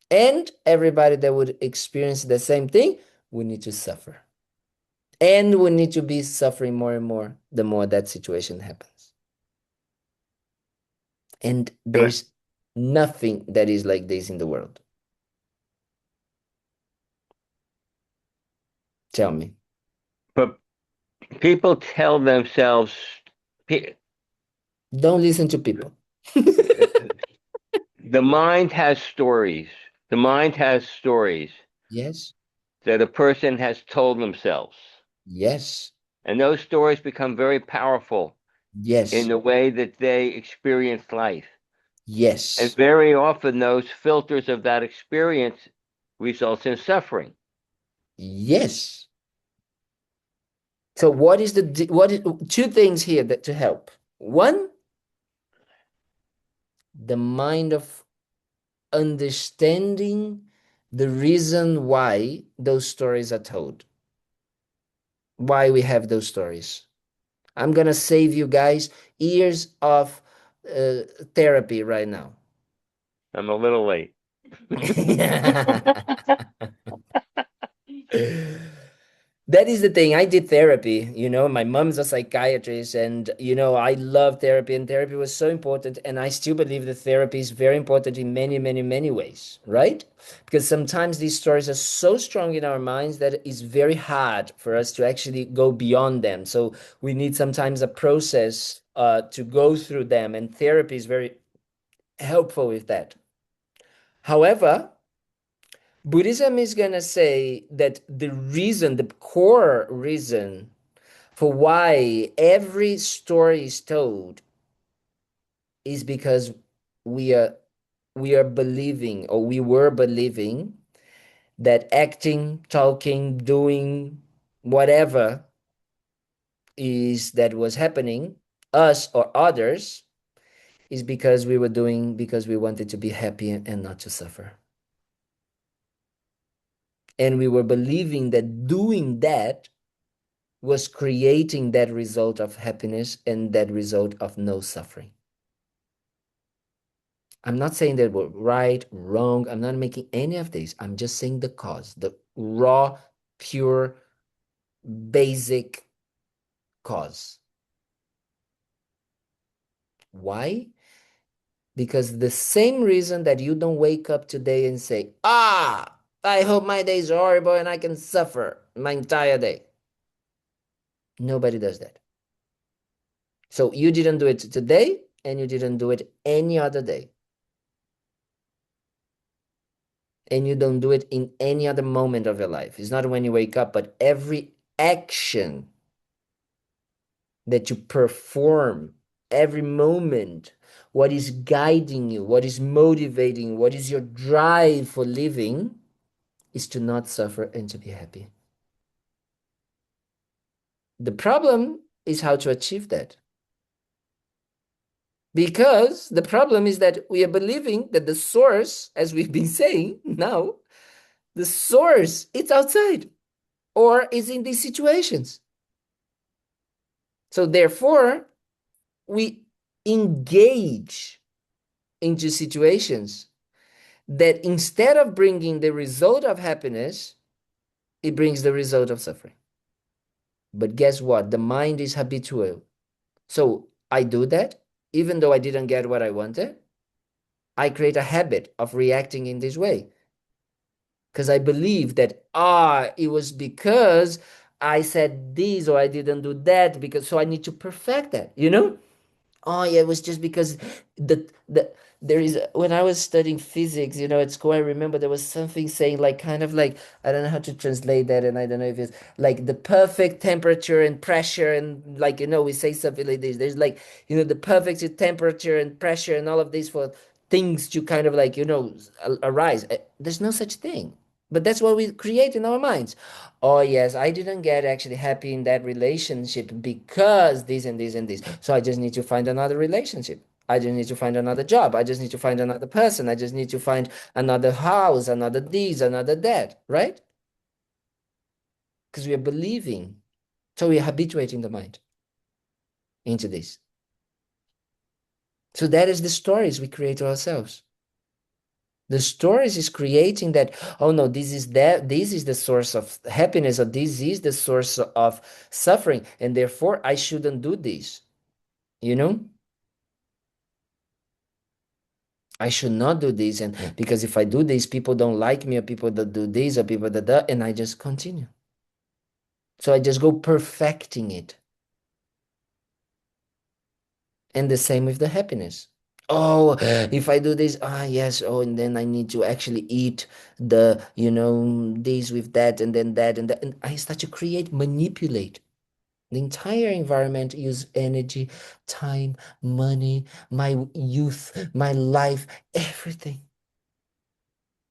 Speaker 1: And everybody that would experience the same thing would need to suffer. And we need to be suffering more and more the more that situation happens. And there's nothing that is like this in the world. Tell me.
Speaker 6: But people tell themselves, pe-
Speaker 1: Don't listen to people.
Speaker 6: the mind has stories. The mind has stories
Speaker 1: Yes,
Speaker 6: that a person has told themselves.
Speaker 1: yes,
Speaker 6: And those stories become very powerful in
Speaker 1: yes,
Speaker 6: the way that they experience life. And
Speaker 1: yes,
Speaker 6: very often those filters of that experience results in suffering.
Speaker 1: yes. So what is two things here that to help? One, the mind of understanding the reason why those stories are told, why we have those stories. I'm gonna save you guys years of therapy right now.
Speaker 6: I'm a little late.
Speaker 1: That is the thing. I did therapy, my mom's a psychiatrist, and I love therapy, and therapy was so important, and I still believe that therapy is very important in many, many, many ways, right? Because sometimes these stories are so strong in our minds that it's very hard for us to actually go beyond them. So we need sometimes a process to go through them, and therapy is very helpful with that. However, Buddhism is going to say that the core reason for why every story is told is because we are we are believing, or we were believing, that acting, talking, doing whatever is that was happening, us or others, is because we were doing because we wanted to be happy and not to suffer. And we were believing that doing that was creating that result of happiness and that result of no suffering. I'm not saying that we're right, wrong. I'm not making any of this. I'm just saying the cause, the raw, pure, basic cause. Why? Because the same reason that you don't wake up today and say, I hope my day is horrible and I can suffer my entire day. Nobody does that. So you didn't do it today and you didn't do it any other day. And you don't do it in any other moment of your life. It's not when you wake up, but every action that you perform, every moment, what is guiding you, what is motivating, what is your drive for living, is to not suffer and to be happy. The problem is how to achieve that. Because the problem is that we are believing that the source, as we've been saying now, the source, it's outside or is in these situations. So therefore, we engage into situations that instead of bringing the result of happiness, it brings the result of suffering. But guess what? The mind is habitual. So I do that, even though I didn't get what I wanted. I create a habit of reacting in this way because I believe that, it was because I said this or I didn't do that, because so I need to perfect that, Oh yeah, it was just because the there is when I was studying physics, at school, I remember there was something saying like kind of like, I don't know how to translate that, and I don't know if it's like the perfect temperature and pressure, and like we say something like this. There's like the perfect temperature and pressure and all of this for things to kind of like arise. There's no such thing. But that's what we create in our minds. Oh, yes, I didn't get actually happy in that relationship because this and this and this. So I just need to find another relationship. I just need to find another job. I just need to find another person. I just need to find another house, another this, another that, right? Because we are believing. So we are habituating the mind into this. So that is the stories we create to ourselves. The stories is creating that, oh no, this is that, this is the source of happiness, or this is the source of suffering, and therefore I shouldn't do this. You know? I should not do this. And because if I do this, people don't like me, or people that do this, or people that, and I just continue. So I just go perfecting it. And the same with the happiness. Oh, if I do this, yes, oh, and then I need to actually eat the, this with that, and then that, and that. And I start to create, manipulate. The entire environment use energy, time, money, my youth, my life, everything.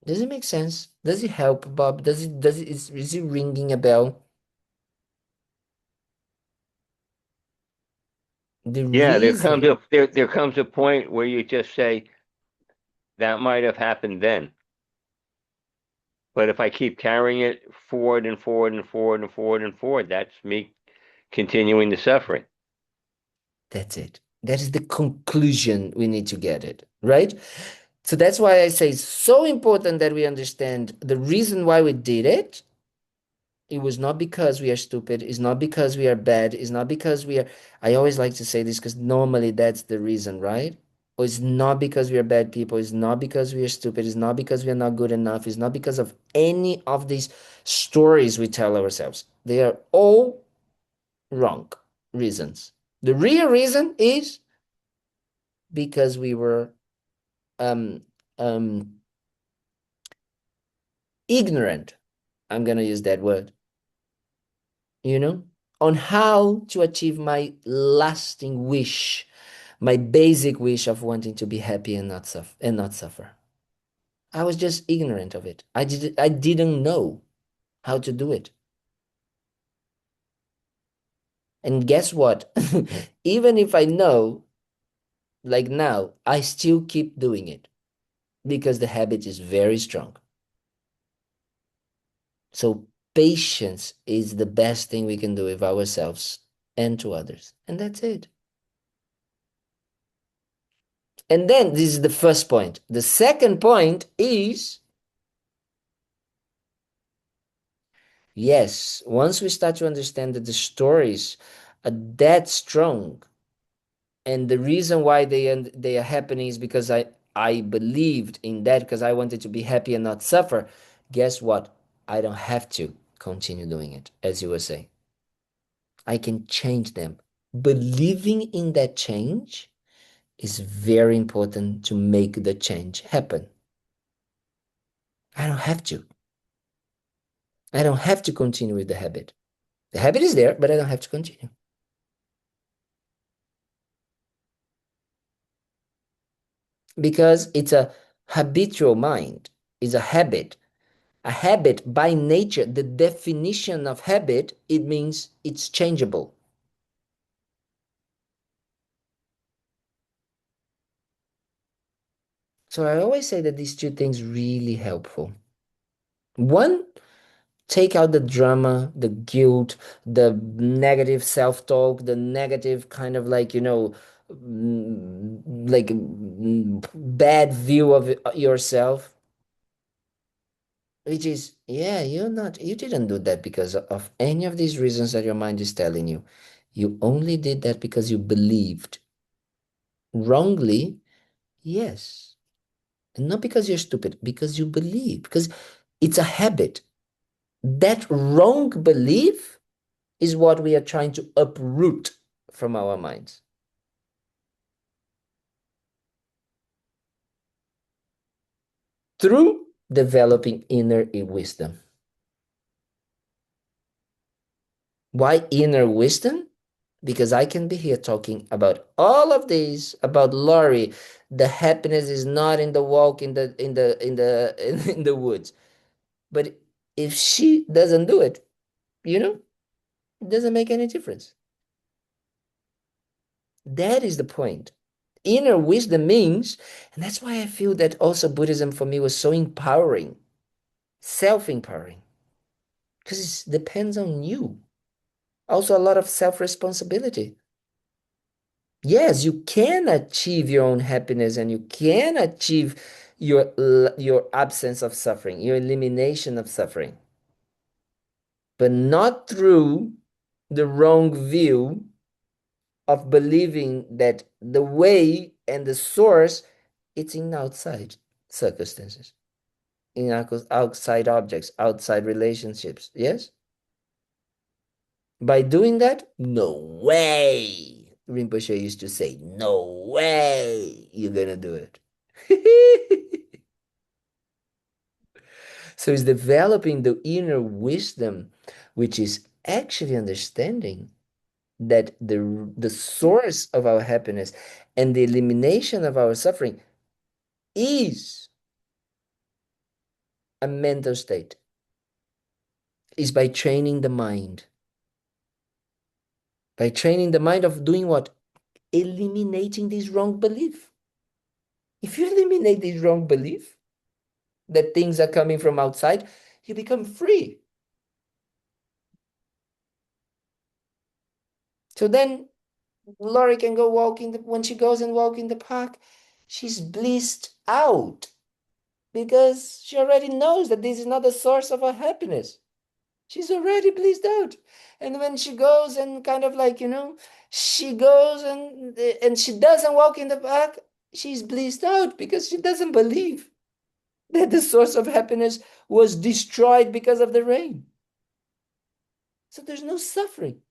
Speaker 1: Does it make sense? Does it help, Bob? Is it ringing a bell? The
Speaker 6: Yeah,
Speaker 1: reason,
Speaker 6: there comes a point where you just say that might have happened then. But if I keep carrying it forward and forward and forward and forward and forward, that's me continuing the suffering.
Speaker 1: that's it. That is the conclusion we need to get it, right? So that's why I say it's so important that we understand the reason why we did it. It was not because we are stupid. It's not because we are bad. It's not because we are. I always like to say this because normally that's the reason, right? Or it's not because we are bad people. It's not because we are stupid. It's not because we are not good enough. It's not because of any of these stories we tell ourselves. They are all wrong reasons. The real reason is because we were um, um, ignorant. I'm going to use that word, you know, on how to achieve my lasting wish, my basic wish of wanting to be happy and not suffer. I was just ignorant of it. I didn't know how to do it. And guess what? Even if I know, like now, I still keep doing it because the habit is very strong. So patience is the best thing we can do with ourselves and to others. And that's it. And then this is the first point. The second point is, yes, once we start to understand that the stories are that strong, and the reason why they are happening is because I believed in that because I wanted to be happy and not suffer. Guess what? I don't have to continue doing it, as you were saying. I can change them. Believing in that change is very important to make the change happen. I don't have to. I don't have to continue with the habit. The habit is there, but I don't have to continue. Because it's a habitual mind, it's a habit. A habit by nature, the definition of habit, it means it's changeable. So I always say that these two things really helpful. One, take out the drama, the guilt, the negative self-talk, the negative kind of like, bad view of yourself, which is, yeah, you didn't do that because of any of these reasons that your mind is telling you. You only did that because you believed wrongly, yes. And not because you're stupid, because you believe, because it's a habit. That wrong belief is what we are trying to uproot from our minds. Through developing inner wisdom. Why inner wisdom? Because I can be here talking about all of these, about Laurie. The happiness is not in the walk in the woods. But if she doesn't do it, it doesn't make any difference. That is the point. Inner wisdom means, and that's why I feel that also Buddhism for me was so empowering, self-empowering, because it depends on you. Also, a lot of self-responsibility. Yes, you can achieve your own happiness and you can achieve your absence of suffering, your elimination of suffering, but not through the wrong view of believing that the way and the source it's in outside circumstances, in outside objects, outside relationships. Yes? By doing that, no way. Rinpoche used to say, no way you're gonna do it. So it's developing the inner wisdom, which is actually understanding that the source of our happiness and the elimination of our suffering is a mental state, is by training the mind. By training the mind of doing what? Eliminating this wrong belief. If you eliminate this wrong belief that things are coming from outside, you become free. So then Lori can go walk when she goes and walk in the park, she's blissed out because she already knows that this is not the source of her happiness. She's already blissed out. And when she goes and kind of like, she goes and she doesn't walk in the park, she's blissed out because she doesn't believe that the source of happiness was destroyed because of the rain. So there's no suffering.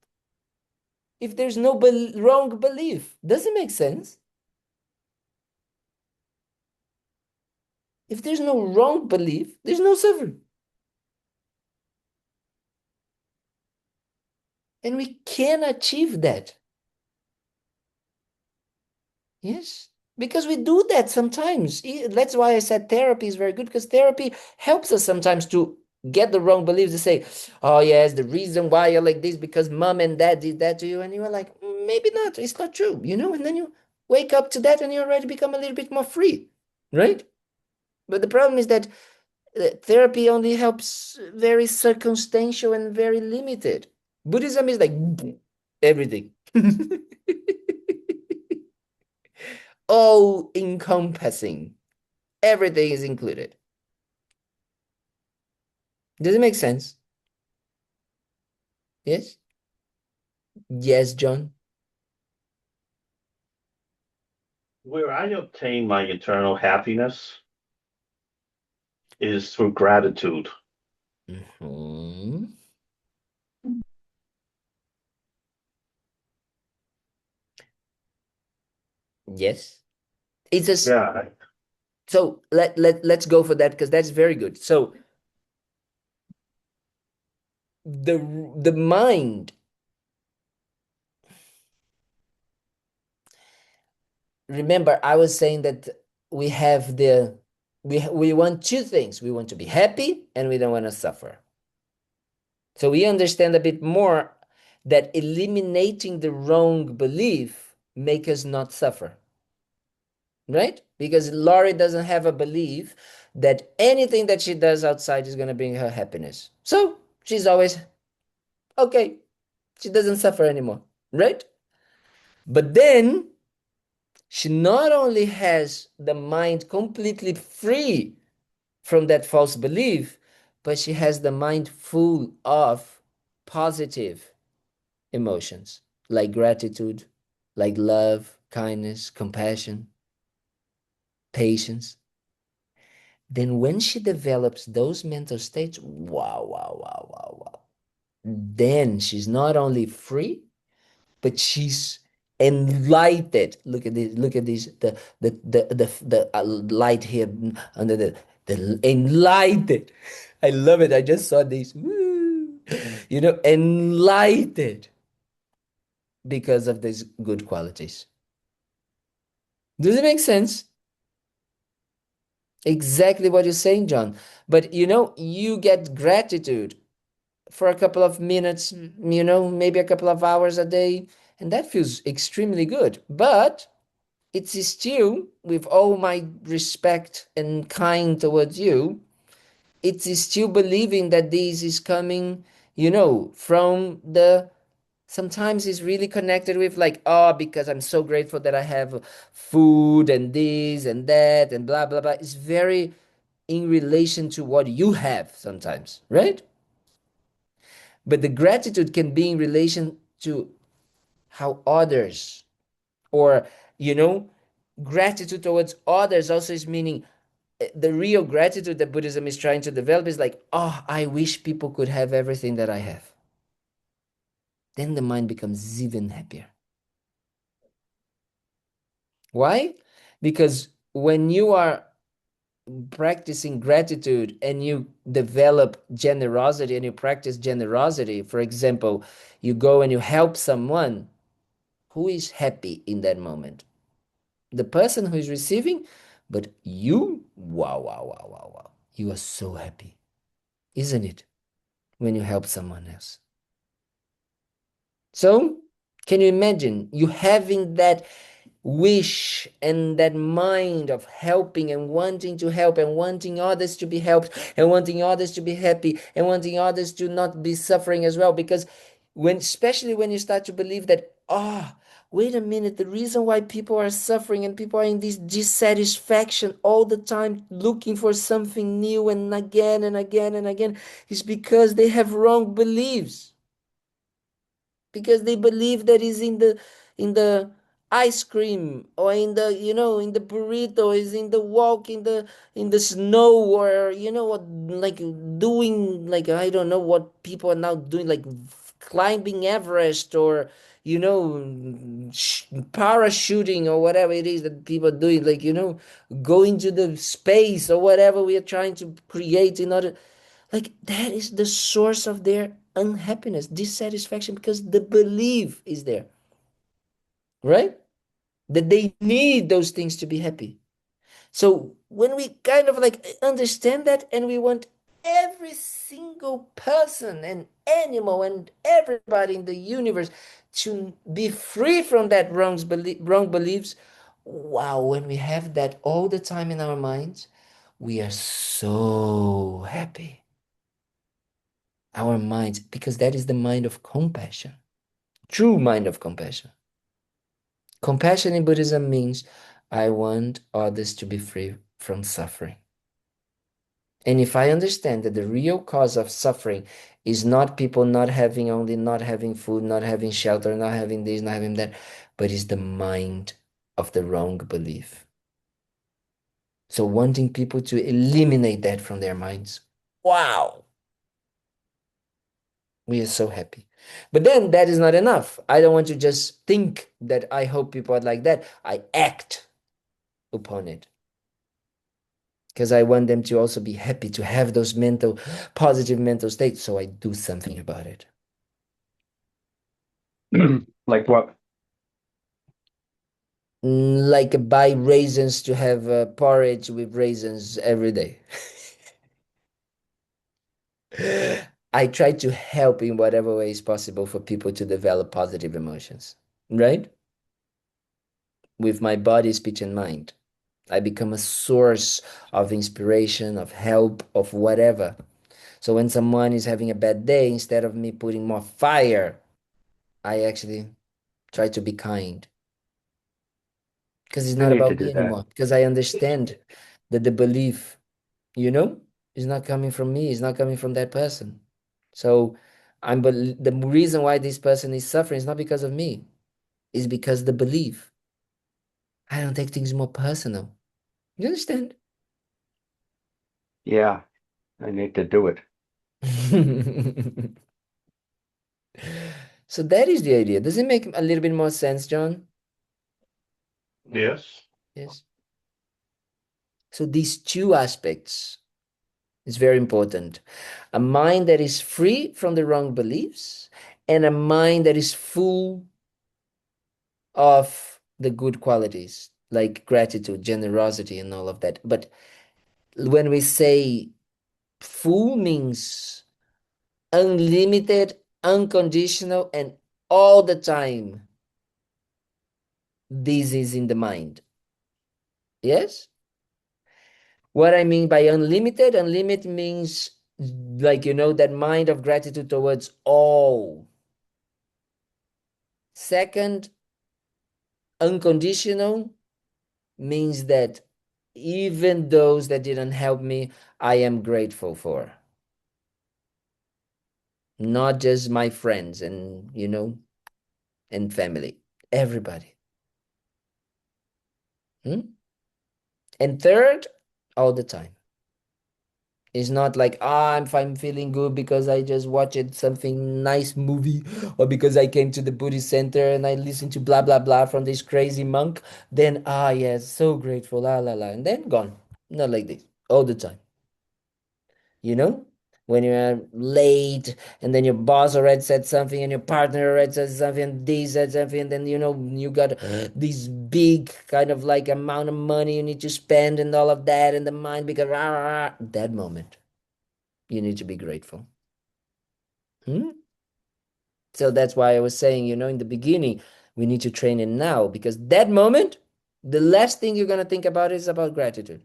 Speaker 1: If there's no wrong belief, does it make sense? If there's no wrong belief, there's no suffering. And we can achieve that. Yes, because we do that sometimes. That's why I said therapy is very good, because therapy helps us sometimes to get the wrong beliefs, to say, oh yes, the reason why you're like this because mom and dad did that to you. And you are like, maybe not, it's not true, and then you wake up to that and you already become a little bit more free, right? But the problem is that therapy only helps very circumstantial and very limited. Buddhism is like everything. All encompassing. Everything is included. Does it make sense? Yes? Yes, John?
Speaker 5: Where I obtain my eternal happiness is through gratitude.
Speaker 1: Mhm. Yes. It's a
Speaker 5: Yeah.
Speaker 1: so let's go for that because that's very good. So the mind, remember I was saying that we have we want two things. We want to be happy and we don't want to suffer. So we understand a bit more that eliminating the wrong belief make us not suffer. Right? Because Laurie doesn't have a belief that anything that she does outside is going to bring her happiness. So she's always okay. She doesn't suffer anymore. Right? But then she not only has the mind completely free from that false belief, but she has the mind full of positive emotions like gratitude, like love, kindness, compassion, patience. Then when she develops those mental states, wow, wow, wow, wow, wow. Then she's not only free, but she's enlightened. Look at this, the light here under the enlightened. I love it. I just saw this. Woo. Enlightened because of these good qualities. Does it make sense? Exactly what you're saying, John. But you get gratitude for a couple of minutes, maybe a couple of hours a day, and that feels extremely good. But it's still, with all my respect and kind towards you, it's still believing that this is coming, from the Sometimes it's really connected with like, oh, because I'm so grateful that I have food and this and that and blah, blah, blah. It's very in relation to what you have sometimes, right? But the gratitude can be in relation to how others, or, you know, gratitude towards others also is meaning the real gratitude that Buddhism is trying to develop is like, oh, I wish people could have everything that I have. Then the mind becomes even happier. Why? Because when you are practicing gratitude and you develop generosity and you practice generosity, for example, you go and you help someone, who is happy in that moment? The person who is receiving, but you, wow, wow, wow, wow, wow. You are so happy, isn't it? When you help someone else. So, can you imagine you having that wish and that mind of helping and wanting to help and wanting others to be helped and wanting others to be happy and wanting others to not be suffering as well? Because when, especially when you start to believe that, ah, oh, wait a minute, the reason why people are suffering and people are in this dissatisfaction all the time looking for something new and again and again and again is because they have wrong beliefs, because they believe that is in the ice cream or in the, you know, in the burrito, is in the walk in the snow, or you know what, like doing, like I don't know what people are now doing, like climbing Everest, or you know, parachuting, or whatever it is that people are doing, like, you know, going to the space or whatever we are trying to create in order, like that is the source of their unhappiness, dissatisfaction, because the belief is there, right? That they need those things to be happy. So when we kind of like understand that and we want every single person and animal and everybody in the universe to be free from that wrong beliefs, wow, when we have that all the time in our minds, we are so happy. Our minds, because that is the mind of compassion, true mind of compassion. Compassion in Buddhism means I want others to be free from suffering. And if I understand that the real cause of suffering is not people not having, only not having food, not having shelter, not having this, not having that, but is the mind of the wrong belief. So wanting people to eliminate that from their minds. Wow. We are so happy. But then that is not enough. I don't want to just think that I hope people are like that. I act upon it. Because I want them to also be happy, to have those positive mental states. So I do something about it.
Speaker 4: Like what?
Speaker 1: Like buy raisins to have porridge with raisins every day. I try to help in whatever way is possible for people to develop positive emotions, right? With my body, speech, and mind. I become a source of inspiration, of help, of whatever. So when someone is having a bad day, instead of me putting more fire, I actually try to be kind. Because it's
Speaker 4: I
Speaker 1: not
Speaker 4: need to
Speaker 1: about me
Speaker 4: do that.
Speaker 1: anymore. Because I understand that the belief, you know, is not coming from me, it's not coming from that person. So the reason why this person is suffering is not because of me, it's because the belief. I don't take things more personal. You understand?
Speaker 4: Yeah, I need to do it.
Speaker 1: So that is the idea. Does it make a little bit more sense, John?
Speaker 5: Yes.
Speaker 1: Yes. So these two aspects is very important. A mind that is free from the wrong beliefs and a mind that is full of the good qualities like gratitude, generosity, and all of that. But when we say full means unlimited, unconditional, and all the time, this is in the mind. Yes? What I mean by unlimited means like, you know, that mind of gratitude towards all. Second, unconditional means that even those that didn't help me, I am grateful for. Not just my friends and, and family, everybody. And third, all the time. It's not like, I'm feeling good because I just watched something nice movie or because I came to the Buddhist center and I listened to blah, blah, blah from this crazy monk. Then, yes, so grateful, la, la, la. And then gone. Not like this, all the time. When you're late and then your boss already said something and your partner already said something and they said something and then you got this big kind of like amount of money you need to spend and all of that and the mind because that moment you need to be grateful. So that's why I was saying, in the beginning, we need to train it now because that moment, the last thing you're going to think about is about gratitude.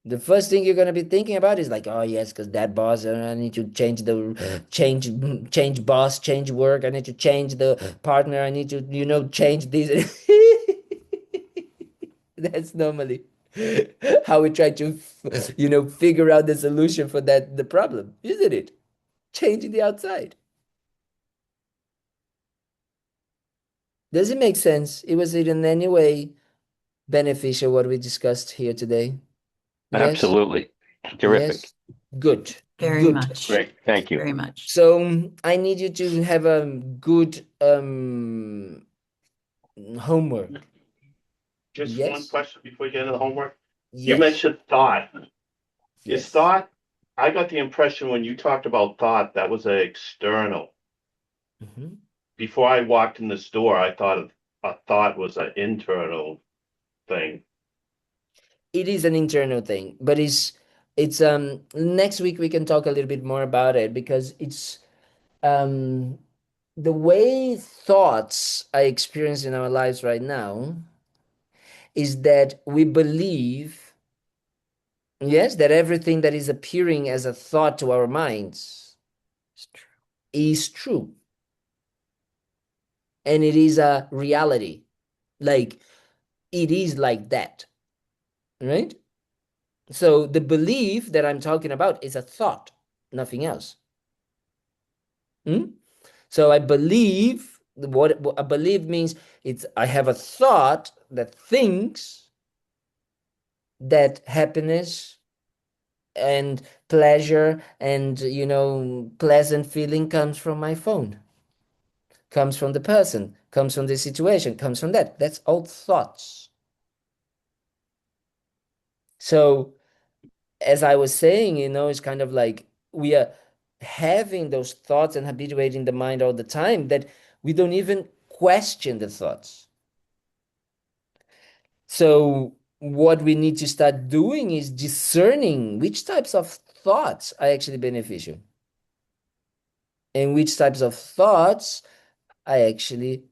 Speaker 1: The first thing you're gonna be thinking about is like, oh yes, because that boss, I need to change boss, change work. I need to change the partner. I need to, change this. That's normally how we try to, figure out the solution for the problem, isn't it? Changing the outside. Does it make sense? Was it in any way beneficial what we discussed here today? Yes.
Speaker 6: Absolutely. Terrific.
Speaker 1: Yes. Good.
Speaker 3: Very
Speaker 1: Good.
Speaker 3: much.
Speaker 6: Great. Thank you.
Speaker 3: Very much.
Speaker 1: So I need you to have a good homework.
Speaker 5: Just
Speaker 1: Yes?
Speaker 5: one question before you get into the homework. You
Speaker 1: Yes.
Speaker 5: mentioned thought.
Speaker 1: Yes.
Speaker 5: Is thought, I got the impression when you talked about thought, that was an external.
Speaker 1: Mhm.
Speaker 5: Before I walked in this door, I thought a thought was an internal thing.
Speaker 1: It is an internal thing, but it's next week we can talk a little bit more about it because it's um the way thoughts are experienced in our lives right now is that we believe, yes, that everything that is appearing as a thought to our minds is true. And it is a reality. Like, it is like that, right? So the belief that I'm talking about is a thought, nothing else. So I believe, what I believe means I have a thought that thinks that happiness and pleasure and pleasant feeling comes from my phone, comes from the person, comes from the situation, comes from that. That's all thoughts. So as I was saying, it's kind of like we are having those thoughts and habituating the mind all the time that we don't even question the thoughts. So what we need to start doing is discerning which types of thoughts are actually beneficial and which types of thoughts are actually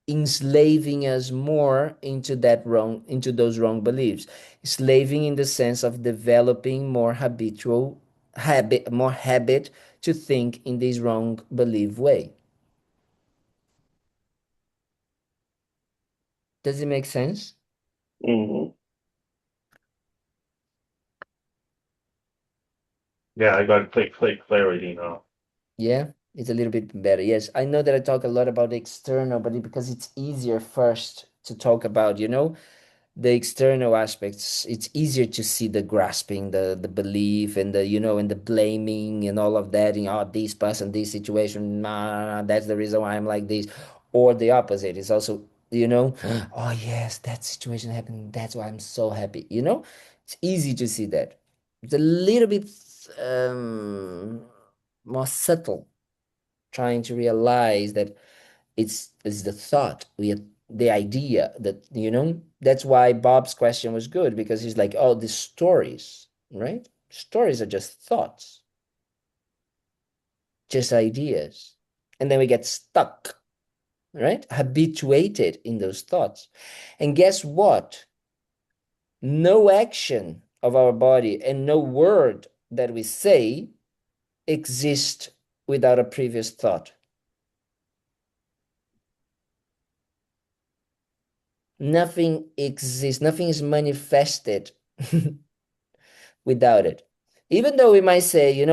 Speaker 1: enslaving us more into those wrong beliefs. Slaving in the sense of developing more habit to think in this wrong belief way. Does it make sense?
Speaker 5: Mm-hmm. Yeah, I got clarity now.
Speaker 1: Yeah, it's a little bit better. Yes, I know that I talk a lot about the external, but because it's easier first to talk about, the external aspects. It's easier to see the grasping, the belief, and and the blaming and all of that. This person, this situation, nah, that's the reason why I'm like this, or the opposite. It's also, oh yes, that situation happened. That's why I'm so happy. It's easy to see that. It's a little bit more subtle, trying to realize that it's the thought, the idea that that's why Bob's question was good because he's like, oh, the stories, right? Stories are just thoughts, just ideas, and then we get stuck, right? Habituated in those thoughts. And guess what? No action of our body and no word that we say exist without a previous thought. Nothing exists, nothing is manifested without it. Even though we might say,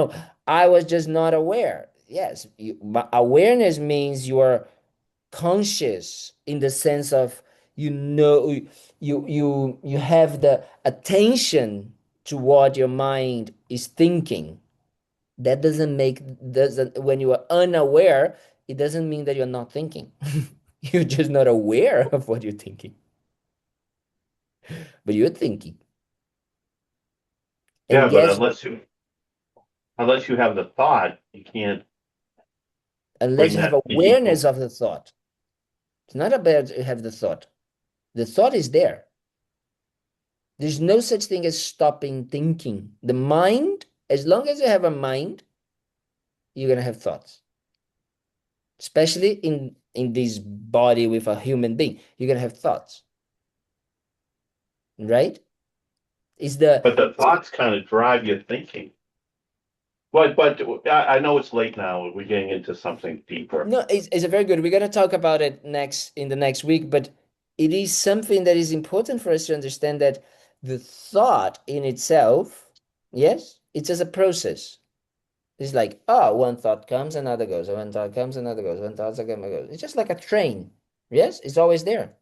Speaker 1: I was just not aware. Yes, but awareness means you are conscious in the sense of you have the attention to what your mind is thinking. That doesn't when you are unaware, it doesn't mean that you're not thinking. You're just not aware of what you're thinking, but you're thinking.
Speaker 5: Yeah,
Speaker 1: And
Speaker 5: but
Speaker 1: guess what?
Speaker 5: unless you have the thought, you can't
Speaker 1: Unless
Speaker 5: bring
Speaker 1: you have
Speaker 5: that
Speaker 1: awareness
Speaker 5: meaningful.
Speaker 1: of the thought, it's not about you have the thought. The thought is there. There's no such thing as stopping thinking. The mind, as long as you have a mind, you're gonna have thoughts. Especially in this body with a human being, you're gonna have thoughts, right? Is the
Speaker 5: But the thoughts kind of drive your thinking. But I know it's late now. We're getting into something deeper.
Speaker 1: No, it's a very good. We're gonna talk about it in the next week, but it is something that is important for us to understand that the thought in itself, yes, it's just a process. It's like, oh, one thought comes, another goes. One thought comes, another goes. One thought comes, another goes. It's just like a train. Yes, it's always there.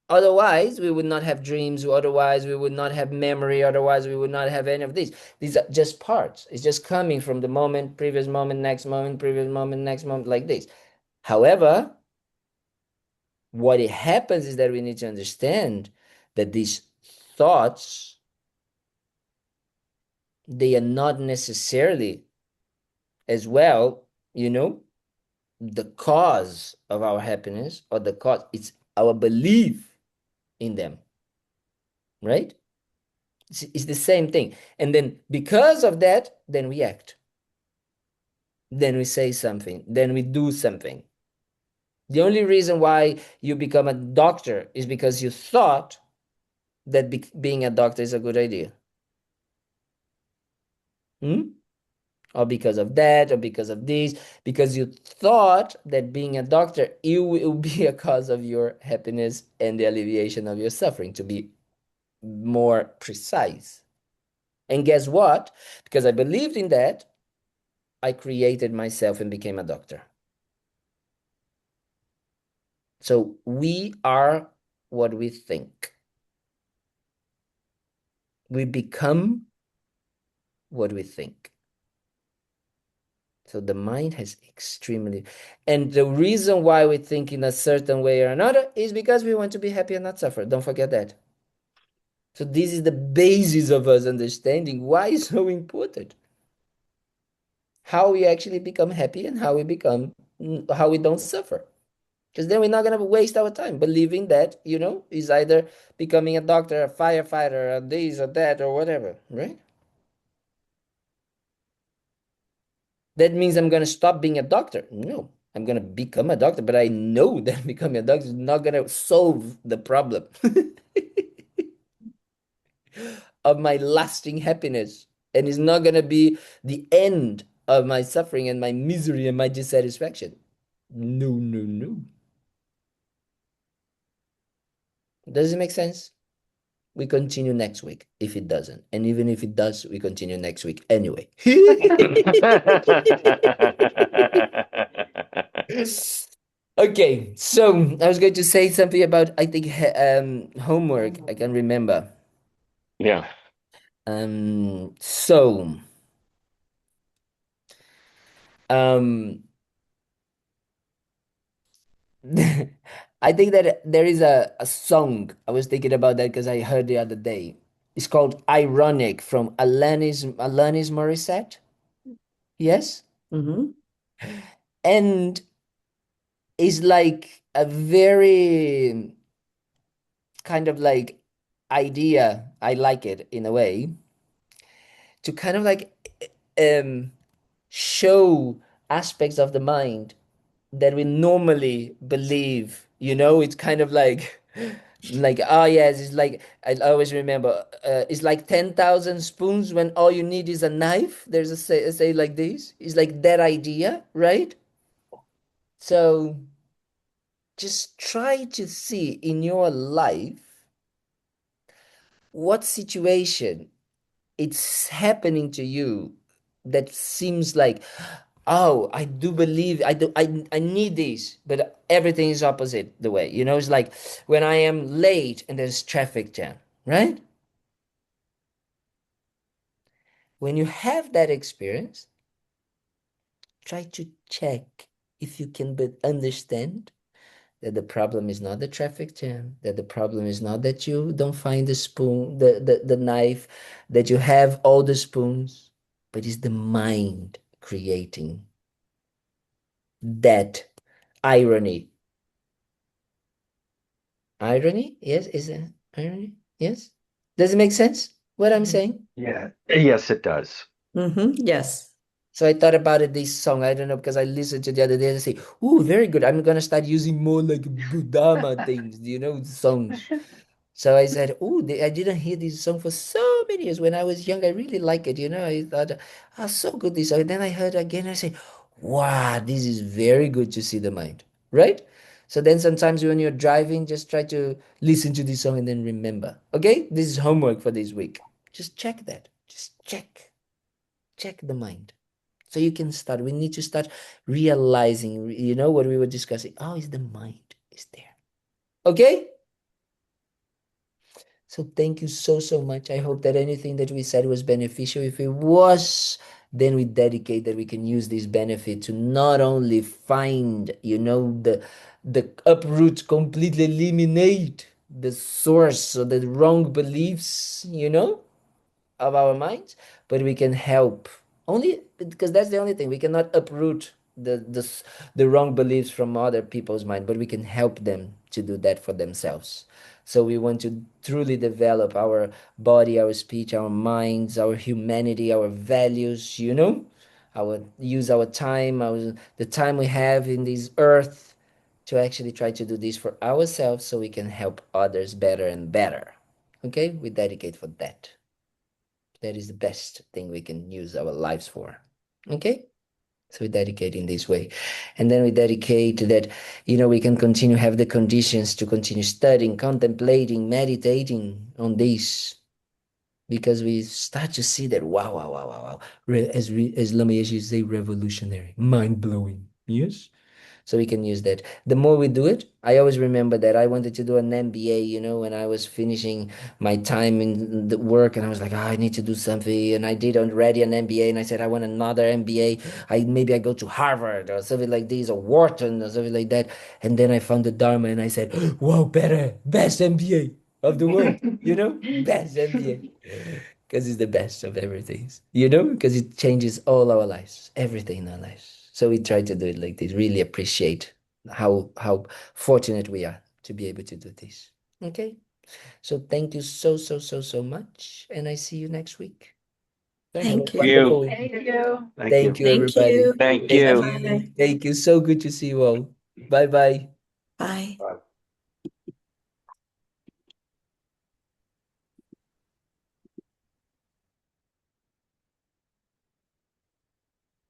Speaker 1: Otherwise, we would not have dreams. Otherwise, we would not have memory. Otherwise, we would not have any of these. These are just parts. It's just coming from the moment, previous moment, next moment, previous moment, next moment, like this. However, what it happens is that we need to understand that these thoughts, they are not necessarily as well, the cause of our happiness or the cause. It's our belief in them, right? It's the same thing. And then because of that, then we act. Then we say something. Then we do something. The only reason why you become a doctor is because you thought that being a doctor is a good idea. Hmm? Or because of that, or because of this, because you thought that being a doctor, it will be a cause of your happiness and the alleviation of your suffering, to be more precise. And guess what? Because I believed in that, I created myself and became a doctor. So we are what we think. We become what we think. So the mind has extremely, and the reason why we think in a certain way or another is because we want to be happy and not suffer. Don't forget that. So this is the basis of us understanding why it's so important. How we actually become happy and how we don't suffer. Because then we're not going to waste our time believing that, is either becoming a doctor, a firefighter, or this or that or whatever, right? That means I'm going to stop being a doctor. No, I'm going to become a doctor, but I know that becoming a doctor is not going to solve the problem of my lasting happiness. And it's not going to be the end of my suffering and my misery and my dissatisfaction. No, no, no. Does it make sense? We continue next week if it doesn't. And even if it does, we continue next week anyway. Okay, so I was going to say something about, I think, homework. I can remember.
Speaker 6: Yeah.
Speaker 1: So, um, I think that there is a song. I was thinking about that because I heard the other day. It's called Ironic from Alanis Morissette. Yes?
Speaker 3: Hmm.
Speaker 1: And it's like a very kind of like idea. I like it in a way to kind of like um show aspects of the mind that we normally believe. It's kind of like, oh yes, it's like I always remember, it's like 10,000 spoons when all you need is a knife. There's a say like this. It's like that idea, right? So just try to see in your life what situation it's happening to you that seems like, oh, I do believe I need this, but everything is opposite the way. It's like when I am late and there's traffic jam, right? When you have that experience, try to check if you can but understand that the problem is not the traffic jam, that the problem is not that you don't find the spoon, the knife, that you have all the spoons, but it's the mind creating that irony. Irony? Yes, is it irony? Yes. Does it make sense what I'm saying?
Speaker 4: Yeah. Yes, it does.
Speaker 3: Yes.
Speaker 1: So I thought about it, this song. I don't know, because I listened to the other day and I say, ooh, very good. I'm gonna start using more like Buddhama things, songs. So I said, "Oh, I didn't hear this song for so many years. When I was young, I really like it. I thought, so good this song." And then I heard again. I say, "Wow, this is very good to see the mind, right?" So then sometimes when you're driving, just try to listen to this song and then remember. Okay, this is homework for this week. Just check that. Just check the mind. So you can start. We need to start realizing. What we were discussing. Oh, it's the mind. It's there. Okay. So thank you so, so much. I hope that anything that we said was beneficial. If it was, then we dedicate that we can use this benefit to not only find, the uproot, completely eliminate the source or the wrong beliefs, of our minds, but we can help only because that's the only thing. We cannot uproot the wrong beliefs from other people's mind, but we can help them to do that for themselves. So we want to truly develop our body, our speech, our minds, our humanity, our values, our use our time, the time we have in this earth, to actually try to do this for ourselves so we can help others better and better. Okay, we dedicate for that. That is the best thing we can use our lives for. Okay? So we dedicate in this way. And then we dedicate that, we can continue, have the conditions to continue studying, contemplating, meditating on this. Because we start to see that, wow, wow, wow, wow, wow. As Lama Yeshe say, revolutionary, mind-blowing. Yes? So we can use that. The more we do it, I always remember that I wanted to do an MBA, when I was finishing my time in the work, and I was like, I need to do something. And I did already an MBA, and I said, I want another MBA. Maybe I go to Harvard or something like this, or Wharton or something like that. And then I found the Dharma and I said, wow, better, best MBA of the world, best MBA. Because it's the best of everything, because it changes all our lives, everything in our lives. So we try to do it like this, really appreciate how fortunate we are to be able to do this. Okay. So thank you so, so, so, so much. And I see you next week. Have a
Speaker 3: Thank
Speaker 4: you.
Speaker 1: wonderful
Speaker 3: you.
Speaker 1: week.
Speaker 2: Thank you.
Speaker 4: Thank
Speaker 1: Thank
Speaker 4: you.
Speaker 1: you,
Speaker 3: Thank
Speaker 1: everybody.
Speaker 3: you.
Speaker 4: Thank
Speaker 1: Thank
Speaker 4: you.
Speaker 3: Bye-bye.
Speaker 1: you. Thank you. So good to see you all. Bye bye.
Speaker 3: Bye.